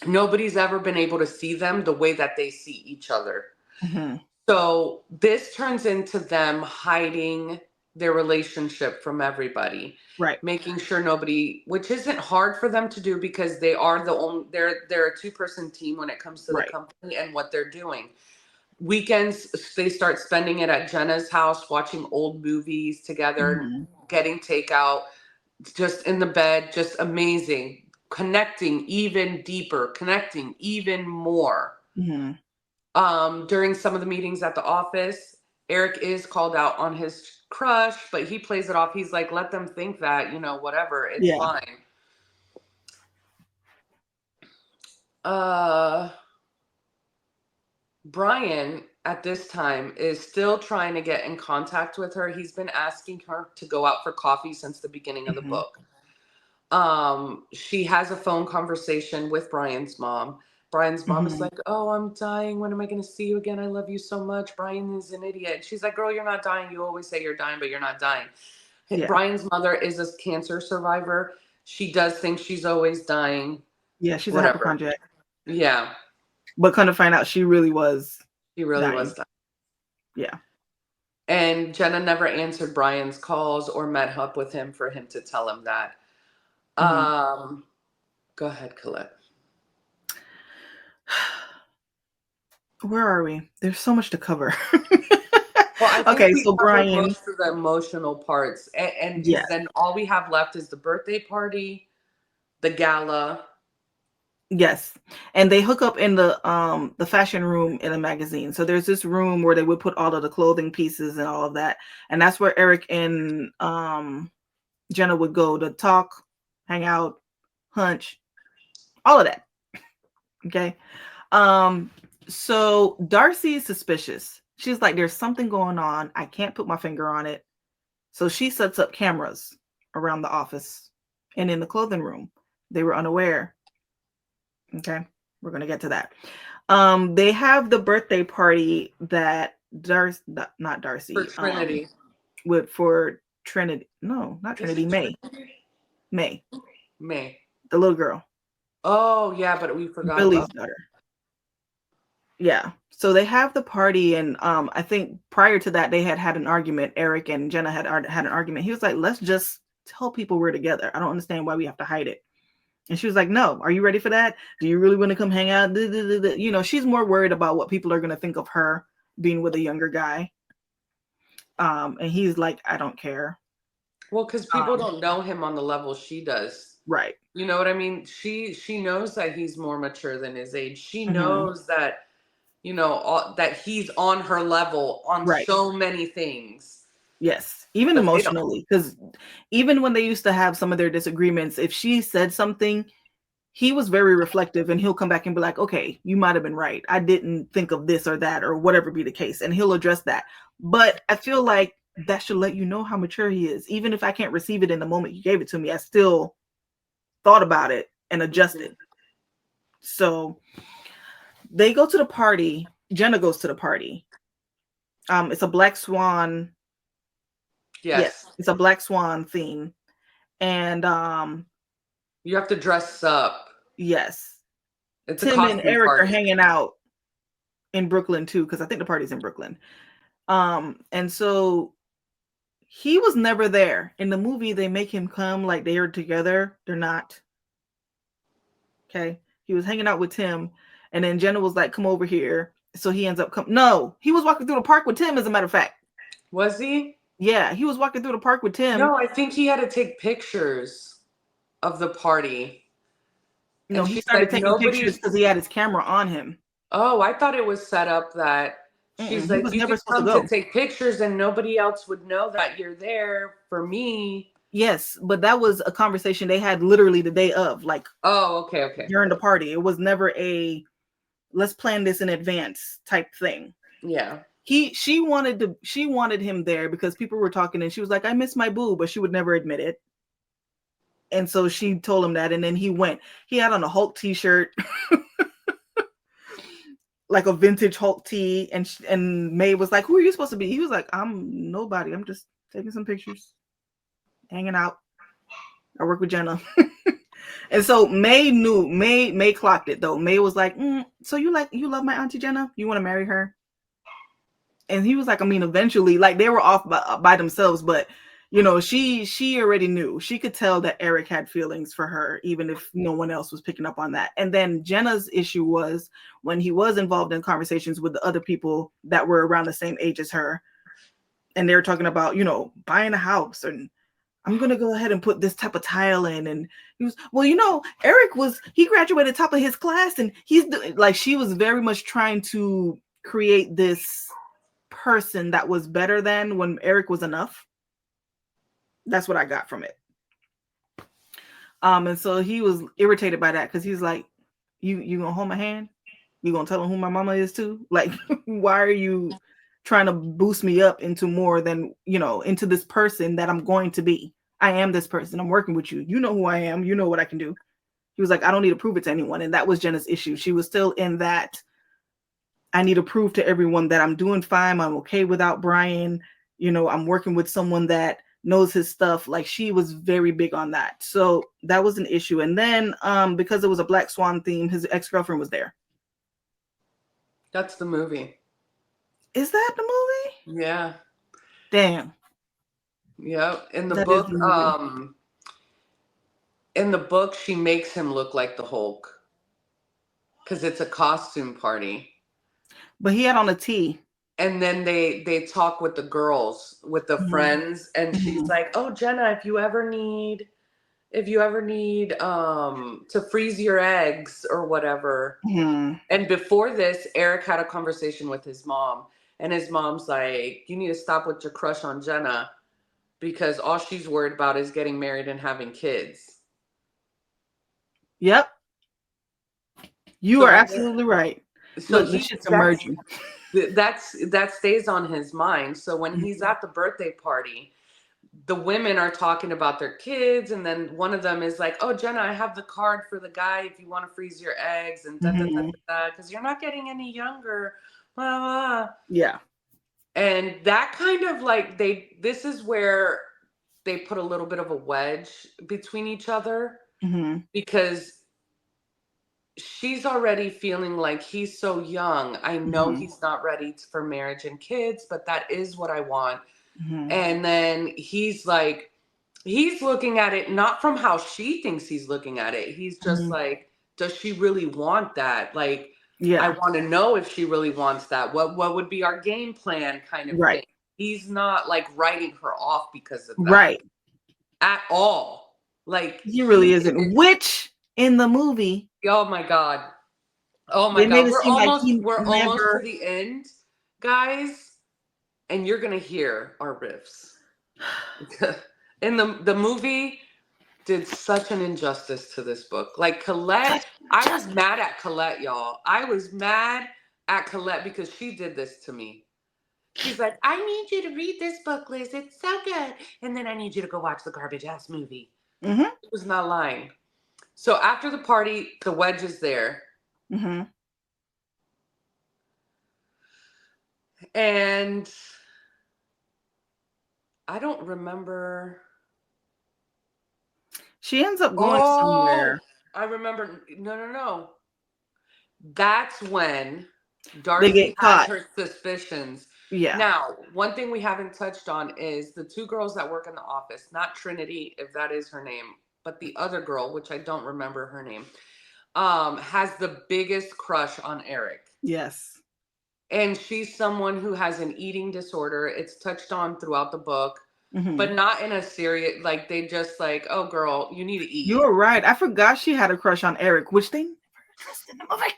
nobody's ever been able to see them the way that they see each other. Mm-hmm. So this turns into them hiding their relationship from everybody, Right. making sure nobody, which isn't hard for them to do because they are the only, they're a two-person team when it comes to the Right. company and what they're doing. Weekends, they start spending it at Jenna's house, watching old movies together, Mm-hmm. getting takeout, just in the bed, just amazing. Connecting even deeper, connecting even more. Mm-hmm. During some of the meetings at the office, Eric is called out on his crush, but he plays it off. He's like, let them think that, whatever, it's Yeah. fine. Uh, Brian at this time is still trying to get in contact with her. He's been asking her to go out for coffee since the beginning of the Mm-hmm. book. She has a phone conversation with Brian's mom. Brian's mom is Mm-hmm. like, oh, I'm dying. When am I going to see you again? I love you so much. Brian is an idiot. She's like, girl, you're not dying. You always say you're dying, but you're not dying. Yeah. Brian's mother is a cancer survivor. She does think she's always dying. Yeah. She's a Whatever. hypochondriac. Yeah. But kind of find out she really was He really was dying. dying. Yeah. And Jenna never answered Brian's calls or met up with him for him to tell him that. Mm-hmm. Go ahead, Colette. Where are we? There's so much to cover. Well, I think Okay, we so covered Brian, most of the emotional parts, and yes, because then all we have left is the birthday party, the gala. yes, and they hook up in the fashion room in a magazine. So there's this room where they would put all of the clothing pieces and all of that, and that's where Eric and Jenna would go to talk, hang out, hunch, all of that. Okay, so Darcy is suspicious. She's like, "There's something going on. I can't put my finger on it." So she sets up cameras around the office and in the clothing room. They were unaware. Okay, we're gonna get to that. They have the birthday party that Darcy, not For Darcy, Trinity. with for Trinity. No, not Is Trinity. it May. Trinity? May, May. the little girl, Oh, yeah, but we forgot Billy's about. daughter. Yeah. So they have the party, and I think prior to that they had an argument. Eric and Jenna had an argument. He was like, "Let's just tell people we're together. I don't understand why we have to hide it." And she was like, "No, are you ready for that? Do you really want to come hang out?" You know, she's more worried about what people are going to think of her being with a younger guy. And he's like, "I don't care." Well, because people don't know him on the level she does. Right. You know what I mean? She knows that he's more mature than his age. She Mm-hmm. knows that, that he's on her level on Right. so many things. Yes. Even But they don't. emotionally, because even when they used to have some of their disagreements, if she said something, he was very reflective and he'll come back and be like, okay, you might have been right. I didn't think of this or that or whatever be the case. And he'll address that. But I feel like that should let you know how mature he is. Even if I can't receive it in the moment you gave it to me, I still thought about it and adjusted. So they go to the party. Jenna goes to the party. It's a Black Swan. Yes, Yes. it's a Black Swan theme. And You have to dress up. yes, It's a Tim and costume Eric are party. hanging out in Brooklyn too, because I think the party's in Brooklyn. And so he was never there. In the movie, they make him come like they are together. They're not. Okay. He was hanging out with Tim, And then Jenna was like, come over here. So he ends up no, he was walking through the park with Tim, as a matter of fact. Was he? Yeah, he was walking through the park with Tim. No, I think he had to take pictures of the party. No, And he she's started like, taking pictures nobody. because he had his camera on him. Oh, I thought it was set up that she's He like, was you never could supposed to come to go. take pictures and nobody else would know that you're there for me. Yes, but that was a conversation they had literally the day of, like Oh, okay. during the party. It was never a let's plan this in advance type thing. Yeah. She wanted him there because people were talking and she was like, I miss my boo, but she would never admit it. And so she told him that, and then he went. He had on a Hulk t-shirt, like a vintage Hulk tee, and May was like, "Who are you supposed to be?" He was like, "I'm nobody. I'm just taking some pictures, hanging out. I work with Jenna." And so May clocked it though. May was like, "So you love my auntie Jenna? You want to marry her?" And he was like, I mean, eventually, like they were off by themselves, but she already knew. She could tell that Eric had feelings for her, even if no one else was picking up on that. And then Jenna's issue was when he was involved in conversations with the other people that were around the same age as her, and they were talking about, buying a house, and I'm gonna go ahead and put this type of tile in. And he was, well, Eric he graduated top of his class, and he's like, she was very much trying to create this person that was better than when Eric was enough. That's what I got from it. And so he was irritated by that because he's like, you gonna hold my hand? You gonna tell him who my mama is too? Like, why are you trying to boost me up into more than, into this person that I'm going to be? I am this person. I'm working with you. You know who I am. You know what I can do. He was like, I don't need to prove it to anyone. And that was Jenna's issue. She was still in that, I need to prove to everyone that I'm doing fine. I'm okay without Brian. I'm working with someone that knows his stuff. Like, she was very big on that. So that was an issue. And then because it was a Black Swan theme, his ex-girlfriend was there. That's the movie. Is that the movie? Yeah. Damn. Yeah. In the That is book, the movie. she makes him look like the Hulk because it's a costume party. But he had on a tee. And then they talk with the girls, with the friends, and she's like, "Oh, Jenna, if you ever need to freeze your eggs or whatever." And before this, Eric had a conversation with his mom, and his mom's like, "You need to stop with your crush on Jenna because all she's worried about is getting married and having kids." Yep. You are absolutely right. So Look, this shit's emerging. That stays on his mind. So when he's at the birthday party, the women are talking about their kids, and then one of them is like, "Oh, Jenna, I have the card for the guy if you want to freeze your eggs, and because you're not getting any younger." Blah, blah. Yeah. And that kind of like this is where they put a little bit of a wedge between each other because she's already feeling like he's so young. I know he's not ready for marriage and kids, but that is what I want. And then he's like, he's looking at it not from how she thinks he's looking at it. He's just like, does she really want that? Like, I want to know if she really wants that. What would be our game plan kind of thing? He's not like writing her off because of that. Right. At all. Like, he really isn't. Which in the movie, oh my God. Oh my they made God. it We're seem like almost he almost never to the end, guys. And you're gonna hear our riffs. In the movie did such an injustice to this book. Like Colette, I was mad at Colette, y'all. I was mad at Colette because she did this to me. She's like, I need you to read this book, Liz. It's so good. And then I need you to go watch the garbage ass movie. It was not lying. So after the party, the wedge is there. And I don't remember. She ends up going somewhere. I remember. No. That's when Darcy has her suspicions. Yeah. Now, one thing we haven't touched on is the two girls that work in the office, not Trinity, if that is her name, but the other girl, which I don't remember her name. has the biggest crush on Eric. Yes. And she's someone who has an eating disorder. It's touched on throughout the book, Mm-hmm. but not in a serious, like they just like, oh girl, you need to eat. You're right. I forgot she had a crush on Eric, which they never addressed in the movie.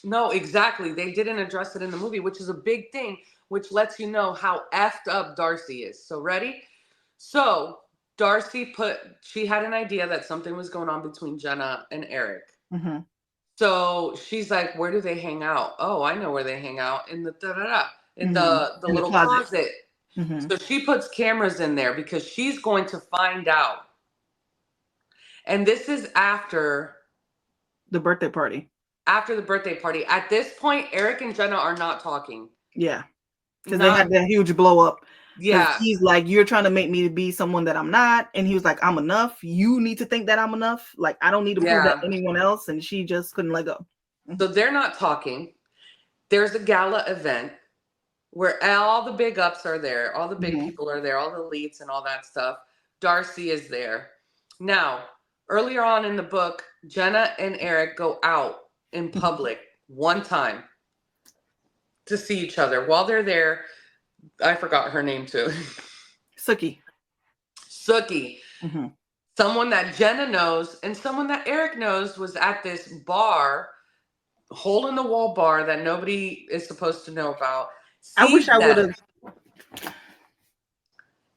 No, exactly. They didn't address it in the movie, which is a big thing, which lets you know how effed up Darcy is. So ready? So she had an idea that something was going on between Jenna and Eric. Mm-hmm. So she's like, where do they hang out? Oh, I know where they hang out, in the in Mm-hmm. the In the little closet. closet. Mm-hmm. So she puts cameras in there because she's going to find out. And this is after The birthday party. After the birthday party. At this point, Eric and Jenna are not talking. Yeah. Because they had that huge blow up. Because Yeah. he's like, you're trying to make me to be someone that I'm not. And he was like, I'm enough. You need to think that I'm enough. Like, I don't need to prove that to anyone else. And she just couldn't let go. So they're not talking. There's a gala event where all the big ups are there. All the big people are there. All the leads and all that stuff. Darcy is there. Now, earlier on in the book, Jenna and Eric go out in public one time to see each other. While they're there, I forgot her name too. Sookie. Mm-hmm. Someone that Jenna knows and someone that Eric knows was at this bar, hole in the wall bar that nobody is supposed to know about. I wish I would have.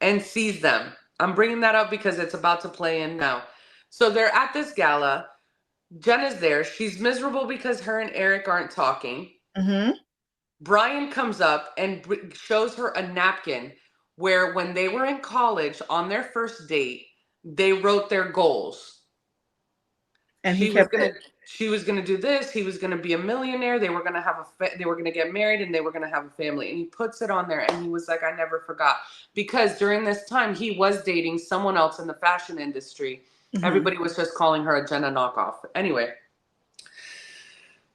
And sees them. I'm bringing that up because it's about to play in now. So they're at this gala. Jenna's there. She's miserable because her and Eric aren't talking. Mm-hmm. Brian comes up and shows her a napkin where when they were in college on their first date, they wrote their goals. And he kept it. She was gonna do this. He was gonna be a millionaire. They were gonna have they were gonna get married, and they were gonna have a family. And he puts it on there, and he was like, "I never forgot," because during this time he was dating someone else in the fashion industry. Mm-hmm. Everybody was just calling her a Jenna knockoff. Anyway,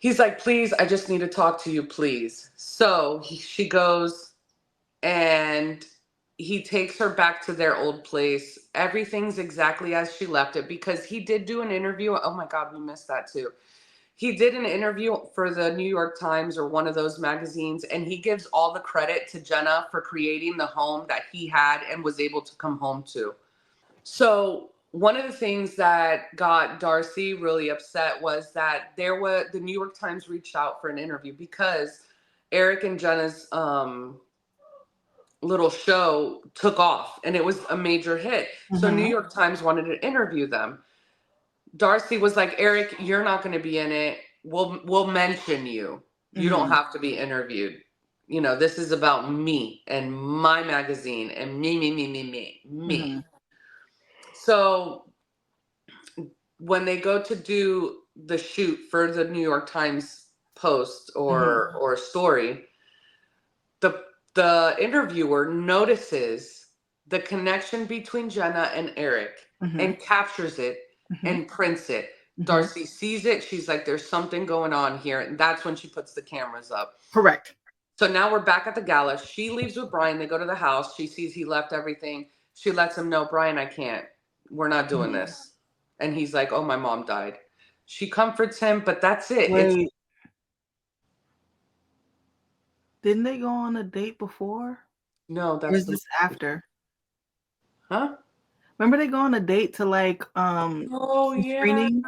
he's like, "Please, I just need to talk to you, please." So she goes, and he takes her back to their old place. Everything's exactly as she left it because he did do an interview. Oh my God, we missed that too. He did an interview for the New York Times or one of those magazines, and he gives all the credit to Jenna for creating the home that he had and was able to come home to. So one of the things that got Darcy really upset was that the New York Times reached out for an interview because Eric and Jenna's little show took off and it was a major hit. Mm-hmm. So New York Times wanted to interview them. Darcy was like, Eric, you're not going to be in it. We'll mention you. You don't have to be interviewed. You know, this is about me and my magazine and me. Mm-hmm. So when they go to do the shoot for the New York Times post or story, the interviewer notices the connection between Jenna and Eric and captures it and prints it. Darcy sees it. She's like, there's something going on here. And that's when she puts the cameras up. Correct. So now we're back at the gala. She leaves with Brian. They go to the house. She sees he left everything. She lets him know, Brian, I can't. We're not doing this. And he's like, oh, my mom died. She comforts him, but that's it. Wait. Didn't they go on a date before? No, that's or is this after? Huh? Remember they go on a date to like screening?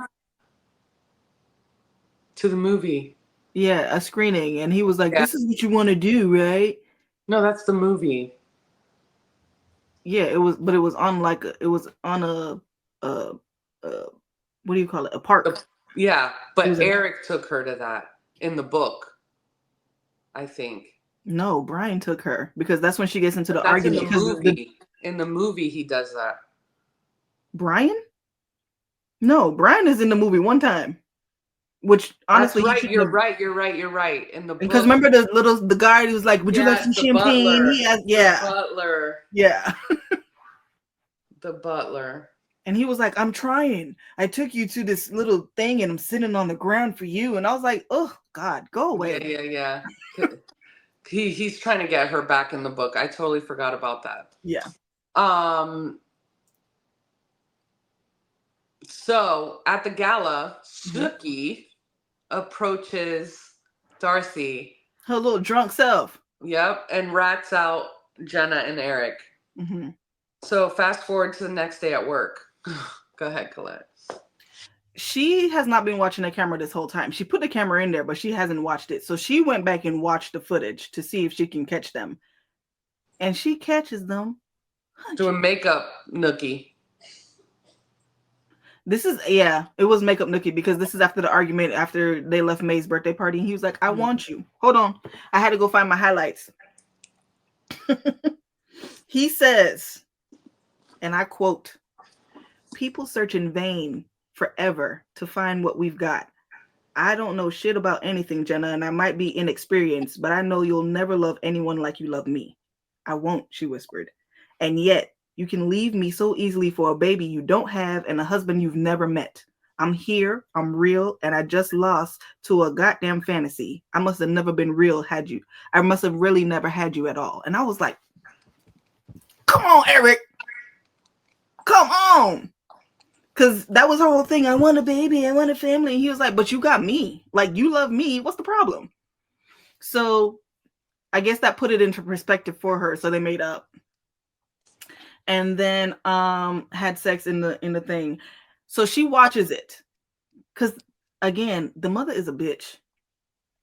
To the movie. Yeah, a screening. And he was like, this is what you want to do, right? No, that's the movie. Yeah, it was, but it was on like it was on a what do you call it? A park. Yeah, but Eric took her to that in the book. I think. No, Brian took her because that's when she gets into the argument. In the movie. In the movie, he does that. Brian? No, Brian is in the movie one time. Which honestly, that's right. You're right. In the book, because remember the guy who was like, "Would you like some champagne?" Butler. He has, the butler. Yeah. The butler. And he was like, I'm trying. I took you to this little thing and I'm sitting on the ground for you. And I was like, oh, God, go away. Yeah. He's trying to get her back in the book. I totally forgot about that. Yeah. So at the gala, Snooki approaches Darcy. Her little drunk self. Yep, and rats out Jenna and Eric. Mm-hmm. So fast forward to the next day at work. Go ahead, Colette. She has not been watching the camera this whole time. She put the camera in there, but she hasn't watched it. So she went back and watched the footage to see if she can catch them. And she catches them. Doing makeup, Nookie. This is, yeah, it was makeup Nookie, because this is after the argument after they left May's birthday party. And he was like, I want you. Hold on. I had to go find my highlights. He says, and I quote, "People search in vain forever to find what we've got. I don't know shit about anything, Jenna, and I might be inexperienced, but I know you'll never love anyone like you love me." "I won't," she whispered. "And yet, you can leave me so easily for a baby you don't have and a husband you've never met. I'm here, I'm real, and I just lost to a goddamn fantasy. I must have never been real had you. I must have really never had you at all." And I was like, come on, Eric. Come on. Because that was her whole thing. I want a baby. I want a family. And he was like, but you got me. Like, you love me. What's the problem? So I guess that put it into perspective for her. So they made up. And then had sex in the thing. So she watches it. Because, again, the mother is a bitch.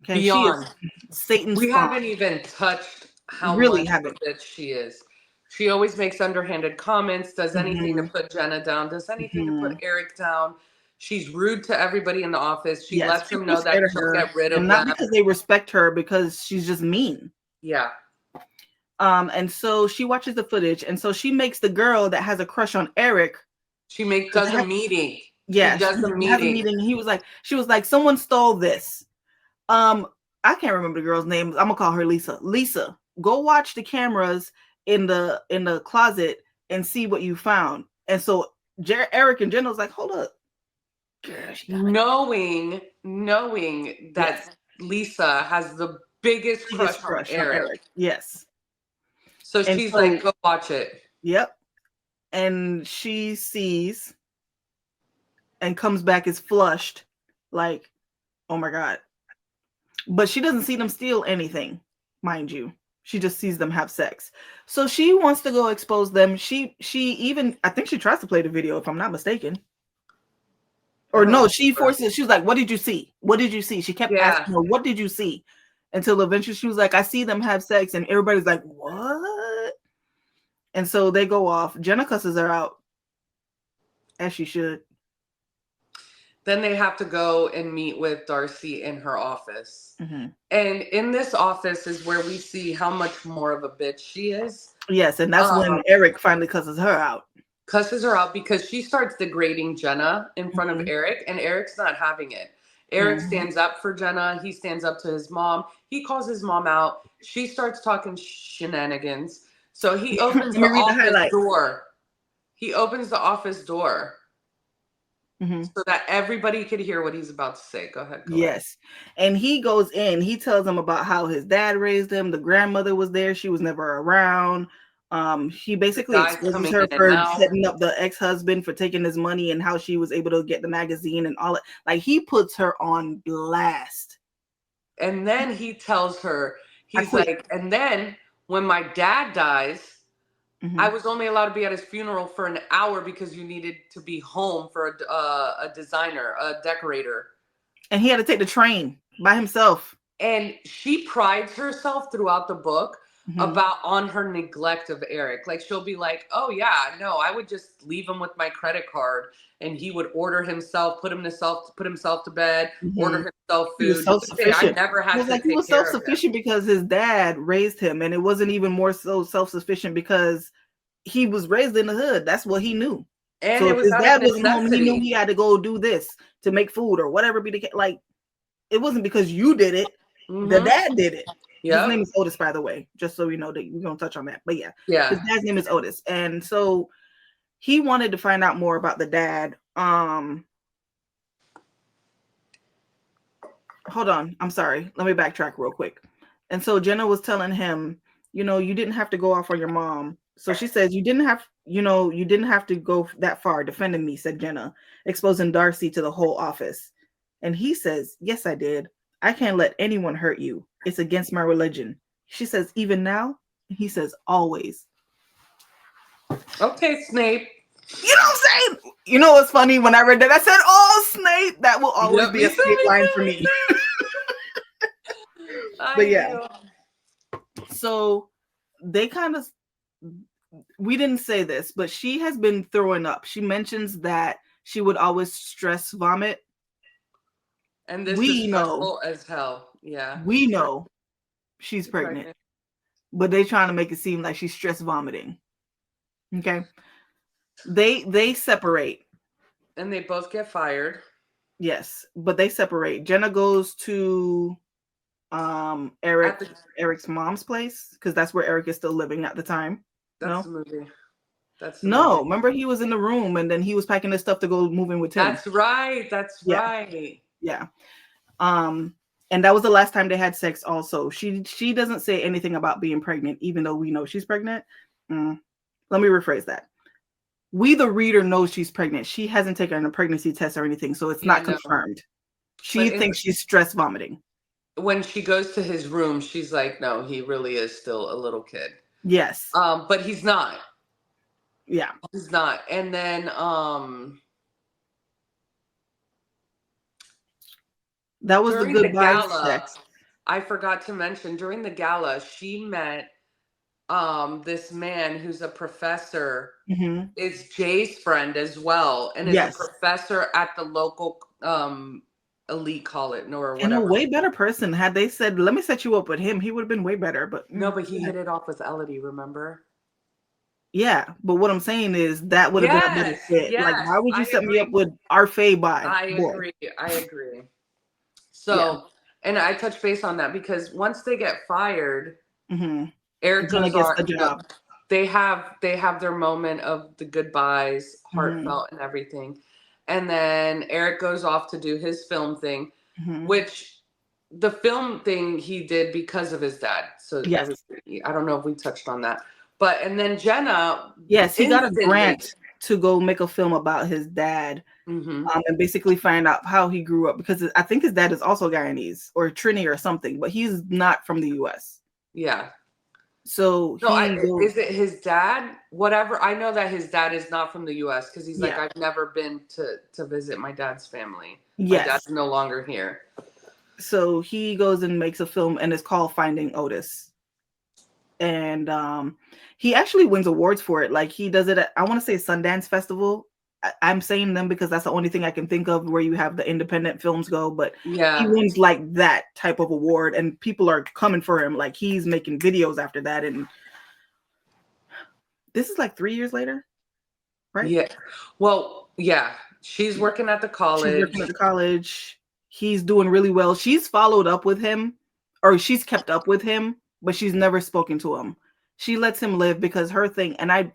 Okay, Beyond. She is Satan's We spawn. haven't even touched how Really much haven't. of a bitch she is. She always makes underhanded comments, does anything to put Jenna down, does anything to put Eric down. She's rude to everybody in the office. She lets them know that she'll get rid of and not them. because they respect her, because she's just mean. Yeah. And so she watches the footage, and so she makes the girl that has a crush on Eric. She does a meeting. Yeah, she does a meeting. Has a meeting. She was like, someone stole this. I can't remember the girl's name. I'm gonna call her Lisa. Lisa, go watch the cameras in the closet and see what you found. And so Eric and Jenna was like, hold up. Knowing that Lisa has the biggest crush on Eric. Yes. So she's like, go watch it. Yep. And she sees and comes back as flushed, like, oh my God. But she doesn't see them steal anything, mind you. She just sees them have sex. So she wants to go expose them. She even, I think she tries to play the video, if I'm not mistaken. Or no, she forces, she was like, what did you see? What did you see? She kept asking her, what did you see? Until eventually she was like, I see them have sex. And everybody's like, what? And so they go off. Jenna cusses her out, as she should. Then they have to go and meet with Darcy in her office. And in this office is where we see how much more of a bitch she is. Yes, and that's when Eric finally cusses her out. Cusses her out because she starts degrading Jenna in front of Eric, and Eric's not having it. Eric stands up for Jenna. He stands up to his mom. He calls his mom out. She starts talking shenanigans. So he opens the office door. He opens the office door. So that everybody could hear what he's about to say. Go ahead. Yes. And he goes in. He tells them about how his dad raised him. The grandmother was there. She was never around. He basically exposes her for setting up the ex-husband for taking his money and how she was able to get the magazine and all that. Like, he puts her on blast. And then he tells her, he's like, and then when my dad dies, I was only allowed to be at his funeral for an hour because you needed to be home for a designer, a decorator. And he had to take the train by himself. And she prides herself throughout the book on her neglect of Eric. Like, she'll be like, oh yeah, no, I would just leave him with my credit card and he would order himself, put himself to bed, order himself food. He was self-sufficient. I never had to take care of him. He was self-sufficient because his dad raised him, and it wasn't even more so self-sufficient because he was raised in the hood. That's what he knew. And so if his dad wasn't home, he knew he had to go do this to make food or whatever be the case. Like, it wasn't because you did it. The dad did it. His name is Otis, by the way, just so we know that we're going to touch on that. But yeah, his dad's name is Otis. And so he wanted to find out more about the dad. Hold on. I'm sorry. Let me backtrack real quick. And so Jenna was telling him, you know, you didn't have to go off on your mom. So she says, you didn't have, you didn't have to go that far defending me, said Jenna, exposing Darcy to the whole office. And he says, yes, I did. I can't let anyone hurt you. It's against my religion. She says, even now? And he says, always. Okay, Snape. You know what I'm saying? You know what's funny? When I read that, I said, oh, Snape. That will always be a Snape line for me. But yeah. So they kind of, we didn't say this, but she has been throwing up. She mentions that she would always stress vomit. And this is stressful as hell. Yeah. We know she's pregnant. But they trying to make it seem like she's stress vomiting. Okay. They separate. And they both get fired. Yes, but they separate. Jenna goes to Eric's mom's place, because that's where Eric is still living at the time. That's the movie. No, remember he was in the room and then he was packing his stuff to go move in with Tim. That's right. Right. Yeah. And that was the last time they had sex also. She doesn't say anything about being pregnant, even though we know she's pregnant. Let me rephrase that. We, the reader, knows she's pregnant. She hasn't taken a pregnancy test or anything, so it's not confirmed. She thinks she's stress vomiting. When she goes to his room, she's like, no, he really is still a little kid. Yes. But he's not. Yeah. He's not. And then that was the goodbye sex. I forgot to mention, during the gala, she met this man who's a professor, is Jay's friend as well, and is a professor at the local elite college or whatever. And a way better person. Had they said, let me set you up with him, he would have been way better. But no, but he hit it off with Elodie, remember? Yeah, but what I'm saying is that would have been a better fit. Yes, like, why would you set me up with our Faye by? I agree. So, and I touch base on that because once they get fired, Eric goes on the job. They have their moment of the goodbyes, heartfelt and everything. And then Eric goes off to do his film thing, which the film thing he did because of his dad. So I don't know if we touched on that. But, and then Jenna. Yes, he got a grant to go make a film about his dad and basically find out how he grew up. Because I think his dad is also Guyanese or Trini or something, but he's not from the U.S. Yeah. So is it his dad? Whatever. I know that his dad is not from the U.S. because he's like, I've never been to visit my dad's family. My dad's no longer here. So he goes and makes a film, and it's called Finding Otis. And he actually wins awards for it. Like, he does it at, I want to say, Sundance Festival. I'm saying them because that's the only thing I can think of where you have the independent films go. But he wins like that type of award, and people are coming for him. Like, he's making videos after that. And this is like 3 years later, right? Yeah. Well, yeah. She's working at the college. He's doing really well. She's followed up with him, or she's kept up with him, but she's never spoken to him. She lets him live because her thing, and I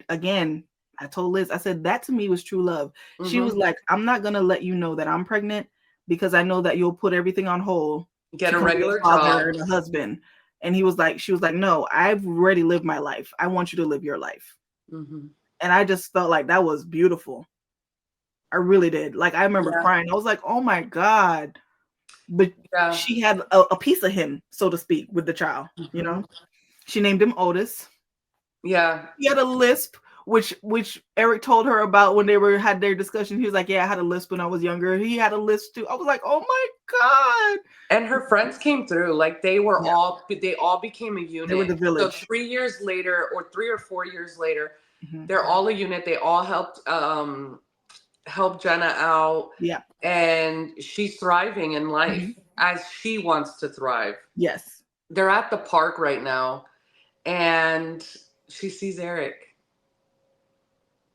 told Liz, I said, that to me was true love. She was like, I'm not going to let you know that I'm pregnant because I know that you'll put everything on hold. Get a regular job. And a husband. And she was like, no, I've already lived my life. I want you to live your life. And I just felt like that was beautiful. I really did. Like, I remember crying. I was like, oh my God. But she had a piece of him, so to speak, with the child, you know? She named him Otis. Yeah. He had a lisp, which Eric told her about when they had their discussion. He was like, yeah, I had a lisp when I was younger. He had a lisp too. I was like, oh my God. And her friends came through. Like, they were they all became a unit. They were the village. So 3 years later, or 3 or 4 years later, they're all a unit. They all helped help Jenna out. Yeah. And she's thriving in life as she wants to thrive. Yes. They're at the park right now, and she sees Eric.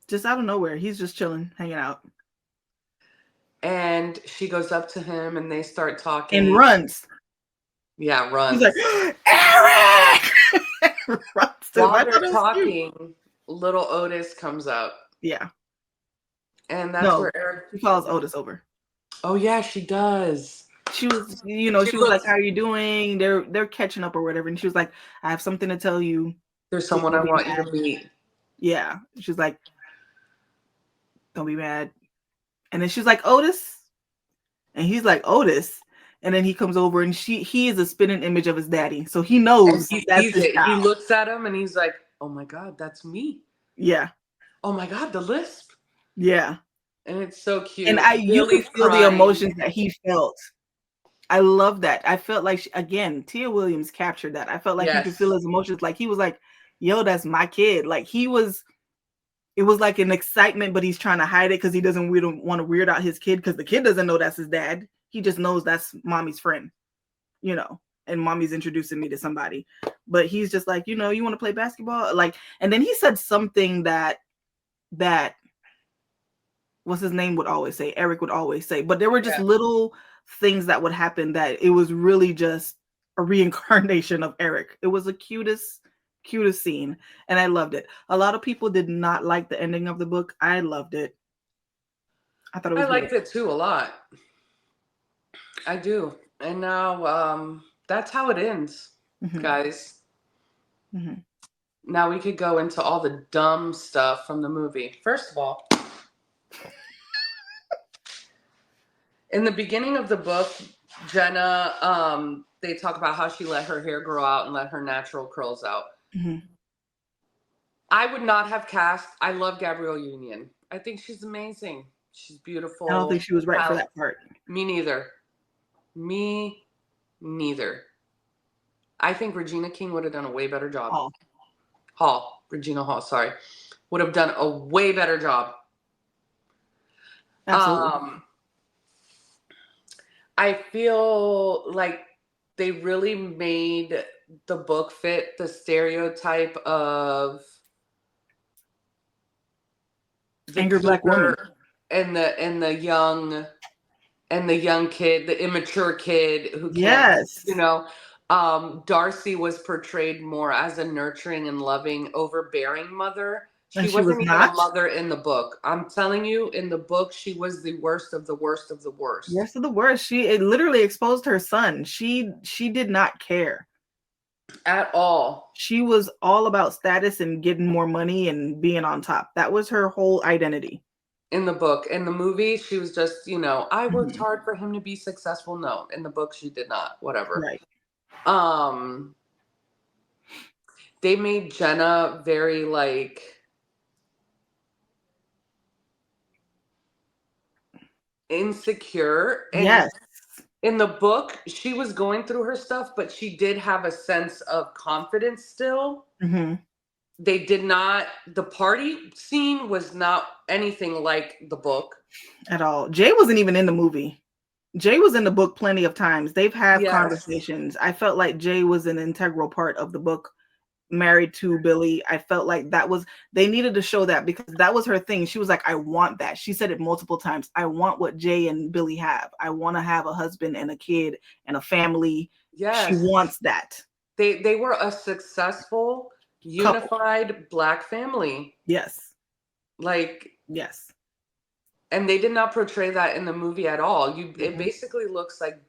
Just out of nowhere. He's just chilling, hanging out. And she goes up to him, and they start talking. And runs. Yeah, runs. He's like, Eric! Runs. While they're talking, little Otis comes up. Yeah. And that's where Eric... She follows Otis over. Oh, yeah, she does. She was, she was like, how are you doing? They're catching up or whatever. And she was like, I have something to tell you. There's someone I want you to meet. Yeah. She's like, don't be mad. And then she's like, Otis. And he's like, Otis. And then he comes over and he is a spinning image of his daddy. So he And knows he that's sees his it. He child. looks at him and he's like, oh my God, that's me. Yeah. Oh my God, the lisp. Yeah. And it's so cute. And you could Billy's feel the crying. emotions that he felt. I love that. I felt like, again, Tia Williams captured that. I felt like you could feel Yes. his emotions. Like he was like, yo, that's my kid. Like it was like an excitement, but he's trying to hide it because he doesn't want to weird out his kid because the kid doesn't know that's his dad. He just knows that's mommy's friend, and mommy's introducing me to somebody. But he's just like, you want to play basketball? Like, and then he said something that what's his name would always say, Eric would always say, but there were just little things that would happen that it was really just a reincarnation of Eric. It was the cutest scene, and I loved it. A lot of people did not like the ending of the book. I loved it. I thought it was liked beautiful. it too a lot. I do. And now that's how it ends, guys. Mm-hmm. Now we could go into all the dumb stuff from the movie. First of all, in the beginning of the book, Jenna, they talk about how she let her hair grow out and let her natural curls out. Mm-hmm. I would not have cast. I love Gabrielle Union. I think she's amazing. She's beautiful. I don't think she was right for that part. Me neither. Me neither. I think Regina King would have done a way better job. Regina Hall, sorry. Would have done a way better job. Absolutely. I feel like they really made the book fit the stereotype of the angry Black woman and the young kid, the immature kid who can't, Darcy was portrayed more as a nurturing and loving, overbearing mother. She wasn't even a mother in the book. I'm telling you, in the book, she was the worst of the worst of the worst. Worst of the worst. It literally exposed her son. She did not care at all. She was all about status and getting more money and being on top. That was her whole identity. In the book. In the movie, she was just, I worked hard for him to be successful. No, in the book, she did not. Whatever. Right. They made Jenna very insecure. And yes. In the book, she was going through her stuff, but she did have a sense of confidence still. Mm-hmm. They did not, the party scene was not anything like the book. At all. Jay wasn't even in the movie. Jay was in the book plenty of times. They've had conversations. I felt like Jay was an integral part of the book. Married to Billy, I felt like they needed to show that because that was her thing. She was like, I want that. She said it multiple times. I want what Jay and Billy have. I want to have a husband and a kid and a family. Yes. She wants that. They were a successful, unified couple. Black family. Yes. Yes. And they did not portray that in the movie at all. It basically looks like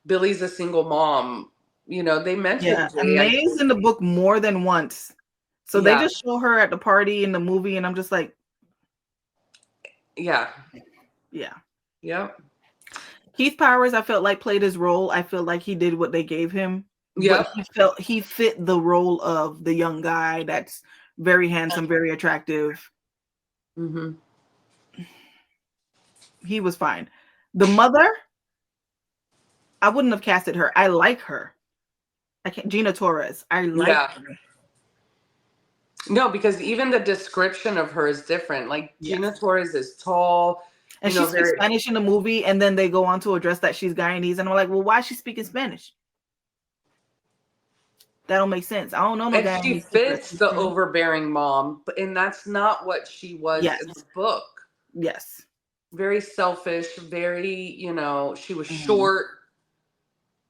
Billy's a single mom. They mentioned Jay. And May's in the book more than once. So they just show her at the party in the movie, and I'm just like, yeah. Yep. Keith Powers, I felt like played his role. I feel like he did what they gave him. Yeah. He fit the role of the young guy that's very handsome, very attractive. Mm-hmm. He was fine. The mother, I wouldn't have casted her. I like her. Gina Torres. I like her. No, because even the description of her is different. Gina Torres is tall. And she speaks Spanish in the movie, and then they go on to address that she's Guyanese. And I'm like, well, why is she speaking Spanish? That don't make sense. I don't know. And she fits the overbearing mom, and that's not what she was in the book. Yes. Very selfish, very, she was short,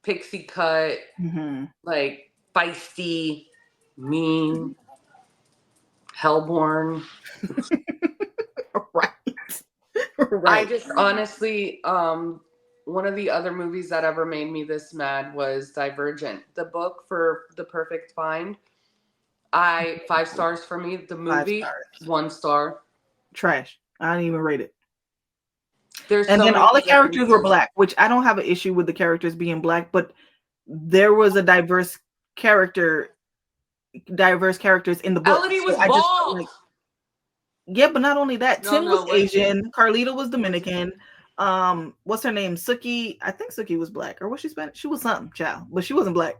pixie cut, feisty, mean, hellborn. Right. I just honestly, one of the other movies that ever made me this mad was Divergent. The book for The Perfect Find. 5 stars for me. The 5 movie, stars. 1 star. Trash. I didn't even rate it. There's And so then many all the characters were differences. black, which I don't have an issue with the characters being black, but there was a characters in the book. Elodie So was I just felt bald. like, yeah, but not only that, No, Tim was no, what Asian, Carlita was was Dominican. What's her name? Suki. I think Suki was black, or was she Spanish? She was something, child, but she wasn't black.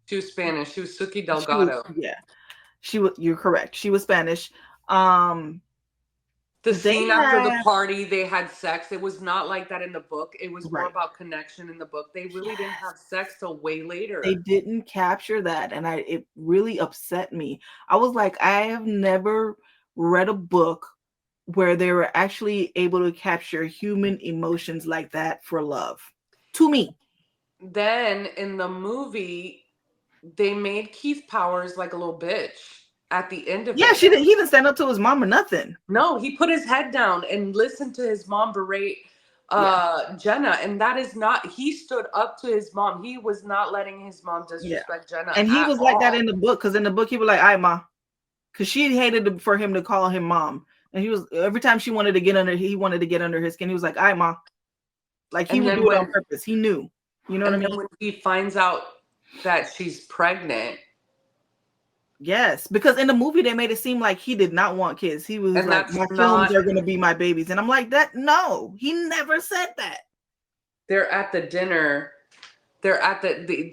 she was Spanish. She was Suki She was, Delgado. yeah, she was. You're correct. She was Spanish. Um, The they scene after the had party, they had sex. It was not like that in the book. It was more right. about connection in the book. They really didn't Yes. have sex till way They later. didn't capture that, and it really upset me. I was like, I have never read a book where they were actually able to capture human emotions like that for love. To me. Then in the movie, they made Keith Powers like a little bitch at the end of Yeah, it. he didn't stand up to his mom or nothing. No, he put his head down and listened to his mom berate Yeah. Jenna, and that is not. He stood up to his mom. He was not letting his mom Yeah. disrespect Jenna And he at was like that all. in the book, because in the book he was like, "All right, ma," because she hated for him to call him mom, and he was every time she wanted to get under, he wanted to get under his skin. He was like, "All right, ma," like he And would then do it on when purpose. He knew, you know what I mean? when he finds out that she's pregnant, Yes, because in the movie they made it seem like he did not want kids. He was and like, that's "My films not. are gonna be my babies," and I'm like, "That no, he never said that." They're at the dinner. They're at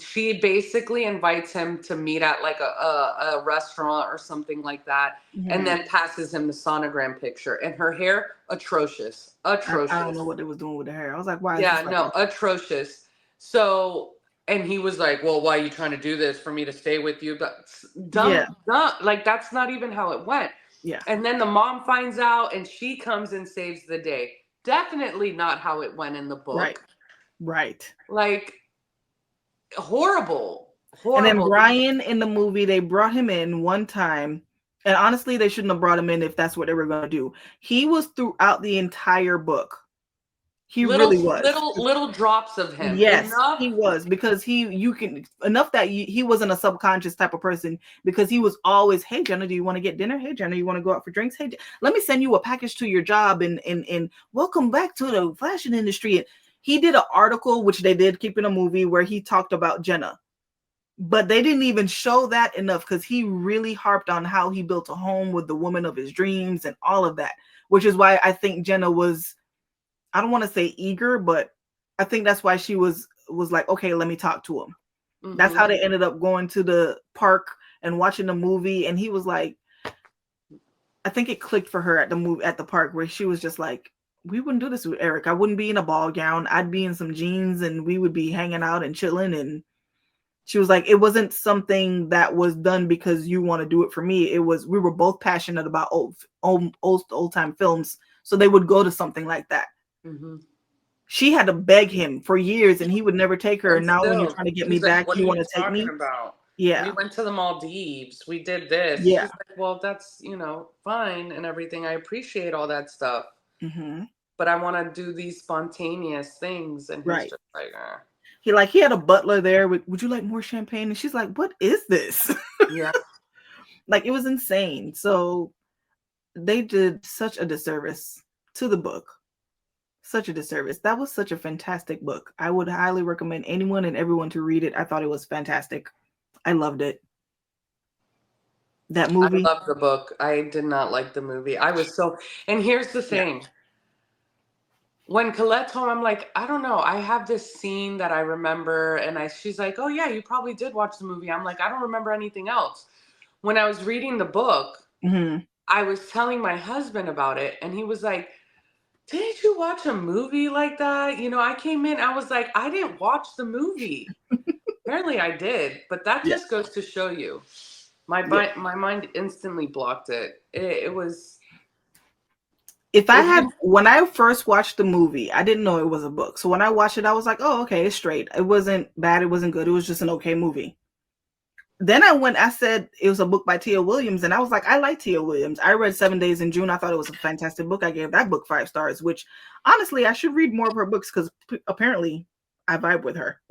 she basically invites him to meet at like a restaurant or something like that, and Mhm. then passes him the sonogram picture. And her hair, atrocious, I don't know atrocious. what they was doing with the hair. I was like, "Why is Yeah, this like no, this?" atrocious. So, and he was like, "Well, why are you trying to do this for me to stay with you?" But Yeah, dumb, like that's not even how it went. yeah, And then the mom finds out, and she comes and saves the day. Definitely not how it went in the right, book. right. Like horrible, And then horrible. Brian in the movie, they brought him in one time. And honestly, they shouldn't have brought him in if that's what they were going to do. He was throughout the entire book. He Little, really was. little drops of him. Yes, Enough. he was, because you can enough that he wasn't a subconscious type of person, because he was always, "Hey Jenna, do you want to get dinner? Hey Jenna, you want to go out for drinks? Hey, let me send you a package to your job, and welcome back to the fashion industry." And he did an article, which they did keep in a movie, where he talked about Jenna, but they didn't even show that enough, because he really harped on how he built a home with the woman of his dreams and all of that, which is why I think Jenna was, I don't want to say eager, but I think that's why she was like, "Okay, let me talk to him." That's Mm-hmm. how they ended up going to the park and watching the movie, and he was like, I think it clicked for her at the park, where she was just like, "We wouldn't do this with Eric. I wouldn't be in a ball gown. I'd be in some jeans, and we would be hanging out and chilling." And she was like, "It wasn't something that was done because you want to do it for me. It was, we were both passionate about old time films, so they would go to something like that." Mm-hmm. She had to beg him for years, and he would never take her. And And now when you're still, trying to get me she's like, back, "What are you you want to take talking me? about? We Yeah, went to the Maldives. We did this." yeah. She's like, "Well, that's, fine and everything. I appreciate all that stuff, Hmm. but I want to do these spontaneous things." And he's Right. just like, He had a butler there. Would you like more champagne? And she's like, "What is this?" yeah. Like, it was insane. So they did such a disservice to the book. Such a disservice. That was such a fantastic book. I would highly recommend anyone and everyone to read it. I thought it was fantastic. I loved it. That I movie. love the book. I did not like the movie. And here's the Yeah. thing. When Colette told me, I'm like, I don't know. I have this scene that I remember, and she's like, "Oh yeah, you probably did watch the movie." I'm like, I don't remember anything else. When I was reading the book, Hmm. I was telling my husband about it, and he was like, "Didn't you watch a movie like that?" I came in, I was like, I didn't watch the movie. Apparently I did, but that Yeah. just goes to show you. Yeah. My mind instantly blocked it. It was, If I if had, you, when I first watched the movie, I didn't know it was a book. So when I watched it, I was like, "Oh, okay, it's straight. It wasn't bad. It wasn't good. It was just an okay movie." Then I said it was a book by Tia Williams, and I was like, "I like Tia Williams. I read 7 Days in June. I thought it was a fantastic book. I gave that book 5 stars," which honestly, I should read more of her books, because apparently I vibe with her.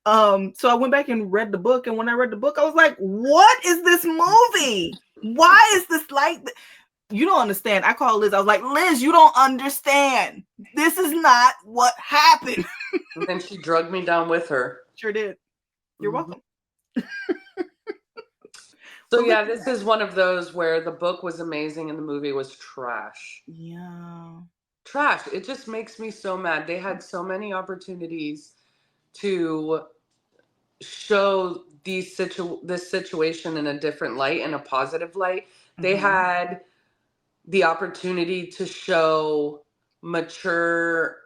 So I went back and read the book, and when I read the book, I was like, what is this movie? Why is this like you don't understand? I called Liz. I was like, Liz, you don't understand. This is not what happened. And then she drugged me down with her. Sure did. You're welcome. So yeah, this is one of those where the book was amazing and the movie was trash. Yeah. Trash. It just makes me so mad. They had so many opportunities to show this situation in a different light, in a positive light. They had the opportunity to show mature,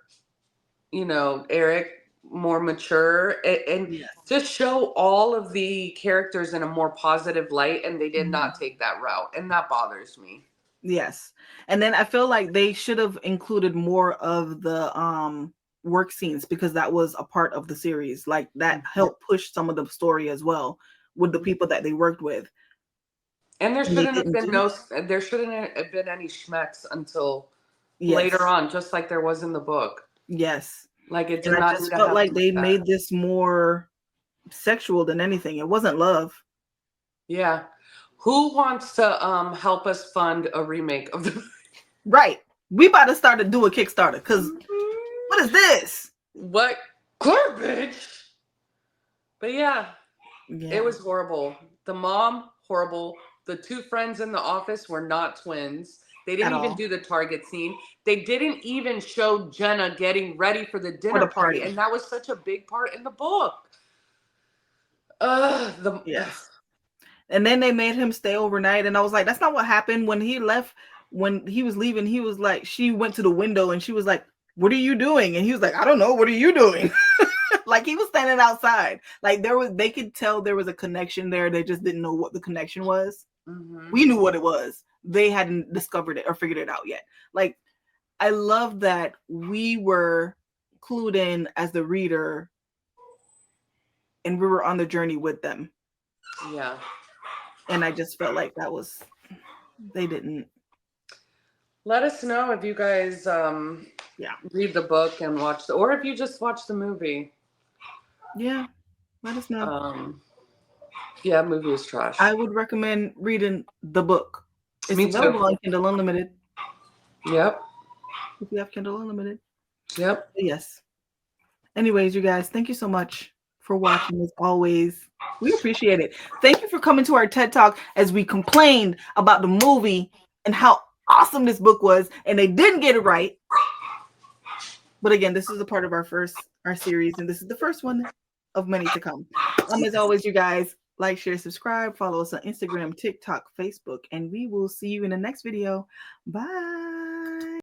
Eric more mature, and just show all of the characters in a more positive light, and they did not take that route, and that bothers me. Yes. And then I feel like they should have included more of the work scenes, because that was a part of the series. Like that helped push some of the story as well with the people that they worked with. And there shouldn't have been any schmecks until later on, just like there was in the book. Yes. Like it did and not I just felt like they made this more sexual than anything. It wasn't love. Yeah. Who wants to help us fund a remake of the Right. We about to start to do a Kickstarter, because what is this? What garbage? But yeah, it was horrible. The mom, horrible. The two friends in the office were not twins. They didn't even do the Target scene. They didn't even show Jenna getting ready for the dinner party. And that was such a big part in the book. Yes. And then they made him stay overnight. And I was like, that's not what happened. When he left, when he was leaving, he was like, she went to the window and she was like, what are you doing? And he was like, I don't know. What are you doing? Like he was standing outside. Like they could tell there was a connection there. They just didn't know what the connection was. We knew what it was. They hadn't discovered it or figured it out yet. Like, I love that we were clued in as the reader and we were on the journey with them. Yeah. And I just felt like they didn't. Let us know if you guys read the book and watch or if you just watch the movie. Yeah. Let us know. Yeah, movie is trash. I would recommend reading the book. It's available on Kindle Unlimited. Yep. If you have Kindle Unlimited. Yep. Yes. Anyways, you guys, thank you so much for watching as always. We appreciate it. Thank you for coming to our TED Talk as we complained about the movie and how awesome this book was, and they didn't get it right. But again, this is a part of our series, and this is the first one of many to come. As always, you guys, like, share, subscribe, follow us on Instagram, TikTok, Facebook, and we will see you in the next video. Bye.